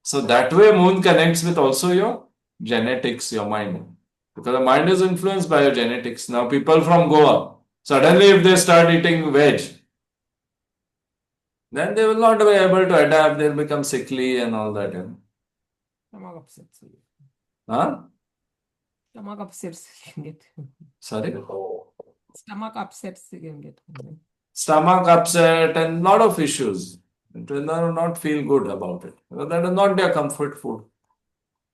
So that way moon connects with also your genetics, your mind. Because the mind is influenced by your genetics. Now people from Goa, suddenly if they start eating veg, then they will not be able to adapt, they'll become sickly and all that. Stomach upsets. Huh? Stomach upsets you can get. Sorry? Stomach upsets you can get. Stomach upset and lot of issues. It will not feel good about it. That is not their comfort food.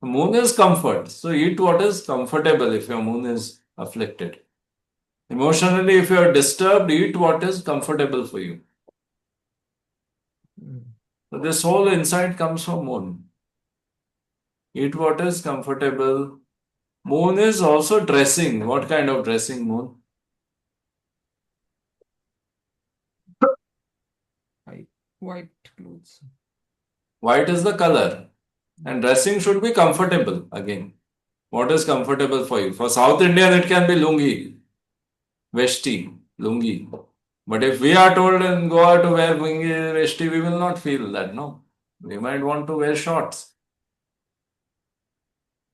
Moon is comfort. So eat what is comfortable if your moon is afflicted. Emotionally, if you are disturbed, eat what is comfortable for you. So this whole insight comes from moon. Eat what is comfortable. Moon is also dressing. What kind of dressing moon? White clothes. White is the color. And dressing should be comfortable again. What is comfortable for you? For South Indian, it can be lungi, vesti, lungi. But if we are told in Goa to wear lungi, vesti, we will not feel that, no. We might want to wear shorts.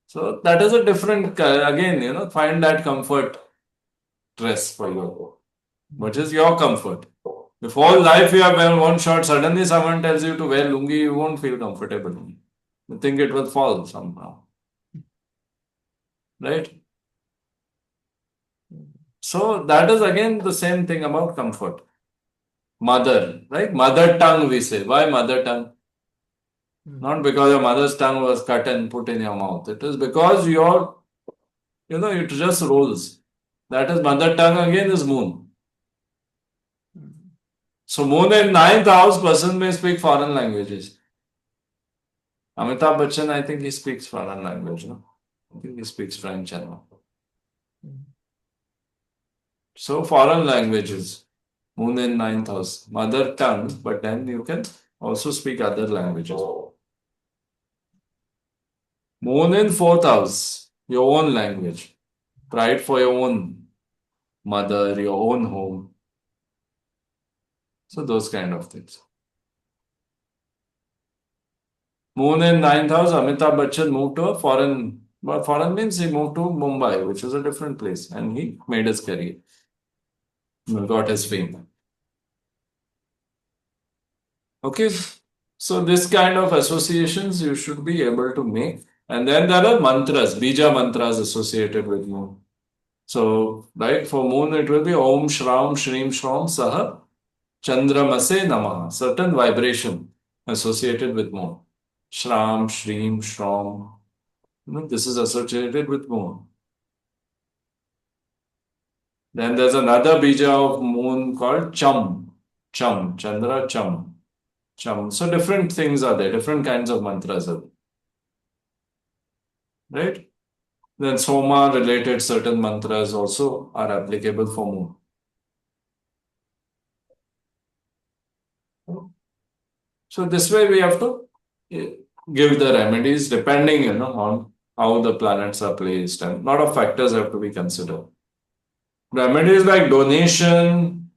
So that is a different, again, find that comfort dress for you. What is your comfort? If all life you have worn short, suddenly someone tells you to wear lungi, you won't feel comfortable. You think it will fall somehow. Right? So that is again the same thing about comfort. Mother, right? Mother tongue we say. Why mother tongue? Not because your mother's tongue was cut and put in your mouth. It is because it just rolls. That is mother tongue again is moon. So moon in ninth house, person may speak foreign languages. Amitabh Bachchan, I think he speaks foreign language, no? I think he speaks French and all. So foreign languages, moon in ninth house, mother tongue, but then you can also speak other languages. Moon in fourth house, your own language, pride for your own mother, your own home. So those kind of things. Moon in ninth house, Amitabh Bachchan moved to a foreign, but foreign means he moved to Mumbai, which is a different place, and he made his career, got his fame. Okay, so this kind of associations you should be able to make. And then there are mantras, bija mantras associated with moon. So, right, for moon it will be Om Shram Shrim Shram Saha Chandramase Namaha. Certain vibration associated with moon. Shram, Shrim, Shram. This is associated with moon. Then there's another bija of moon called Cham. Cham, Chandra Cham. Cham. So different things are there, different kinds of mantras are there, right? Then Soma related certain mantras also are applicable for moon. So this way we have to give the remedies depending, on how the planets are placed, and a lot of factors have to be considered. Remedies like donation,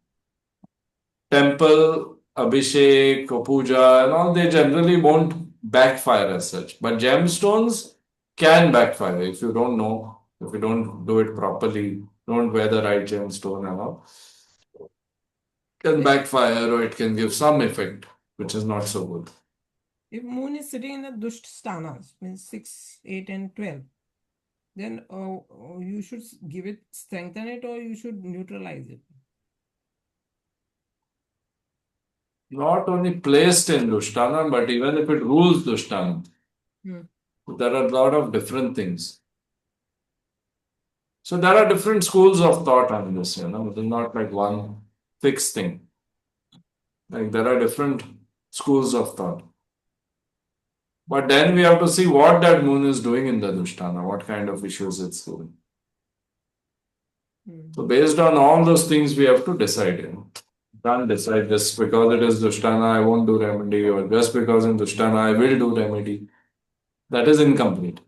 temple, abhishek, puja, and all, they generally won't backfire as such. But gemstones can backfire if you don't know, if you don't do it properly, don't wear the right gemstone and all. Can backfire or it can give some effect, which is not so good. If moon is sitting in the dusht sthanas, means 6, 8, and 12, then you should give it, strengthen it, or you should neutralize it. Not only placed in Dushtana, but even if it rules Dushtana, there are a lot of different things. So there are different schools of thought on this, It's not like one fixed thing. Like there are different schools of thought. But then we have to see what that moon is doing in the Dushtana, what kind of issues it's doing. So based on all those things, we have to decide, Can't decide just because it is Dushtana, I won't do remedy, or just because in Dushtana, I will do remedy. That is incomplete.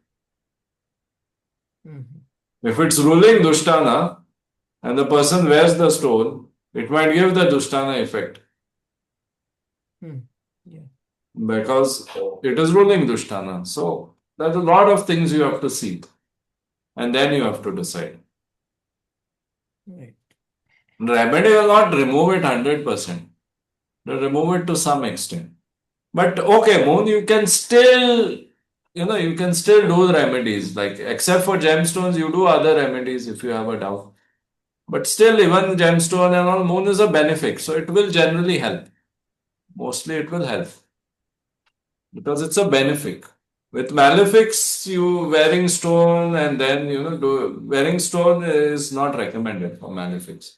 If it's ruling Dushtana and the person wears the stone, it might give the Dushtana effect. Yeah. Because it is ruling Dushtana. So there's a lot of things you have to see. And then you have to decide. Right. Remedy will not remove it 100%. They'll remove it to some extent. But okay, moon, you can still, you can still do remedies. Like, except for gemstones, you do other remedies if you have a doubt. But still, even gemstone and all, moon is a benefic. So it will generally help. Mostly it will help. Because it's a benefic. With malefics, you wearing stone and then, wearing stone is not recommended for malefics.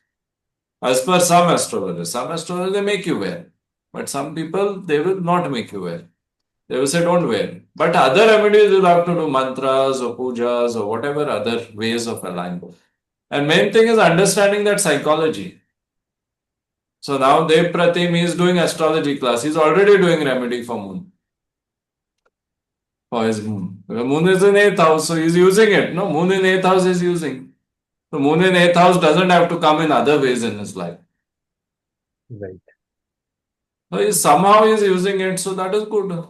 As per some astrologers, they make you wear. But some people, they will not make you wear. They will say, don't wear. But other remedies, you'll have to do mantras or pujas or whatever other ways of alignment. And main thing is understanding that psychology. So now Dev Pratim is doing astrology class. He's already doing remedy for moon. For his moon. The moon is in 8th house, so he's using it. No, moon in 8th house is using. So moon in 8th house doesn't have to come in other ways in his life. Right. So somehow he's using it, so that is good.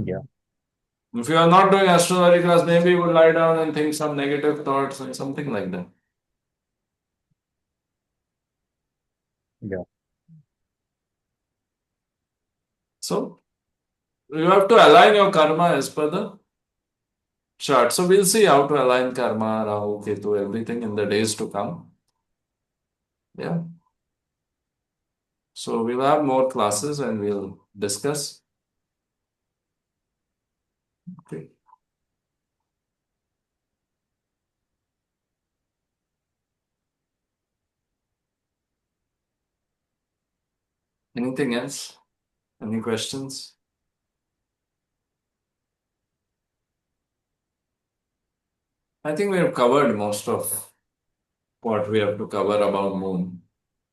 Yeah. If you are not doing astrology class, maybe you would lie down and think some negative thoughts and something like that. Yeah. So you have to align your karma as per the chart. So we'll see how to align karma, Rahu, Ketu, everything in the days to come. Yeah. So we'll have more classes and we'll discuss. Okay. Anything else? Any questions? I think we have covered most of what we have to cover about moon.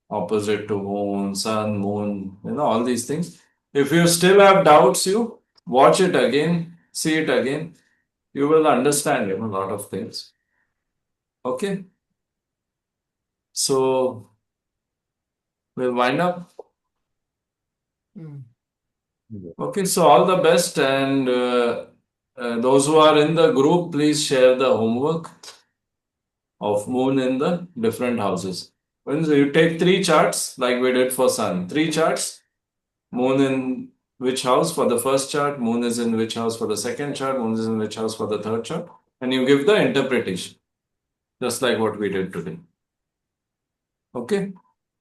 Opposite to moon, sun, moon, all these things. If you still have doubts, you watch it again, see it again. You will understand, a lot of things. Okay. So we'll wind up. Okay, so all the best, and those who are in the group, please share the homework of moon in the different houses. When you take 3 charts, like we did for sun, 3 charts, moon in which house for the first chart, moon is in which house for the second chart, moon is in which house for the third chart, and you give the interpretation, just like what we did today. Okay,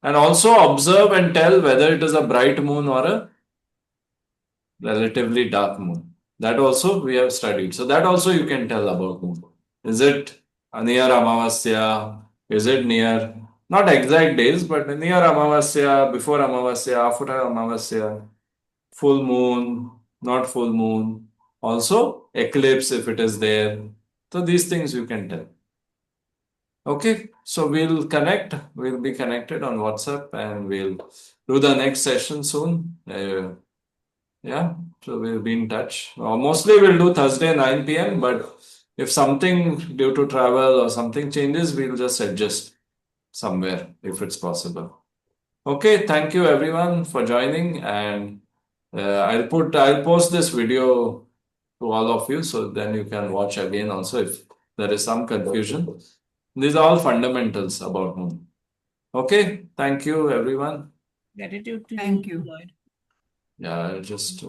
and also observe and tell whether it is a bright moon or a relatively dark moon. That also we have studied. So that also you can tell about moon. Is it near Amavasya? Is it near not exact days, but near Amavasya, before Amavasya, after Amavasya, full moon, not full moon, also eclipse if it is there. So these things you can tell. Okay, so we'll connect. We'll be connected on WhatsApp and we'll do the next session soon. Yeah, so we'll be in touch. Mostly we'll do Thursday 9 p.m. But if something due to travel or something changes, we'll just adjust somewhere if it's possible. Okay, thank you everyone for joining, and I'll post this video to all of you so then you can watch again also if there is some confusion. These are all fundamentals about moon. Okay, thank you everyone. Gratitude to Thank you, you. Lloyd. Yeah, just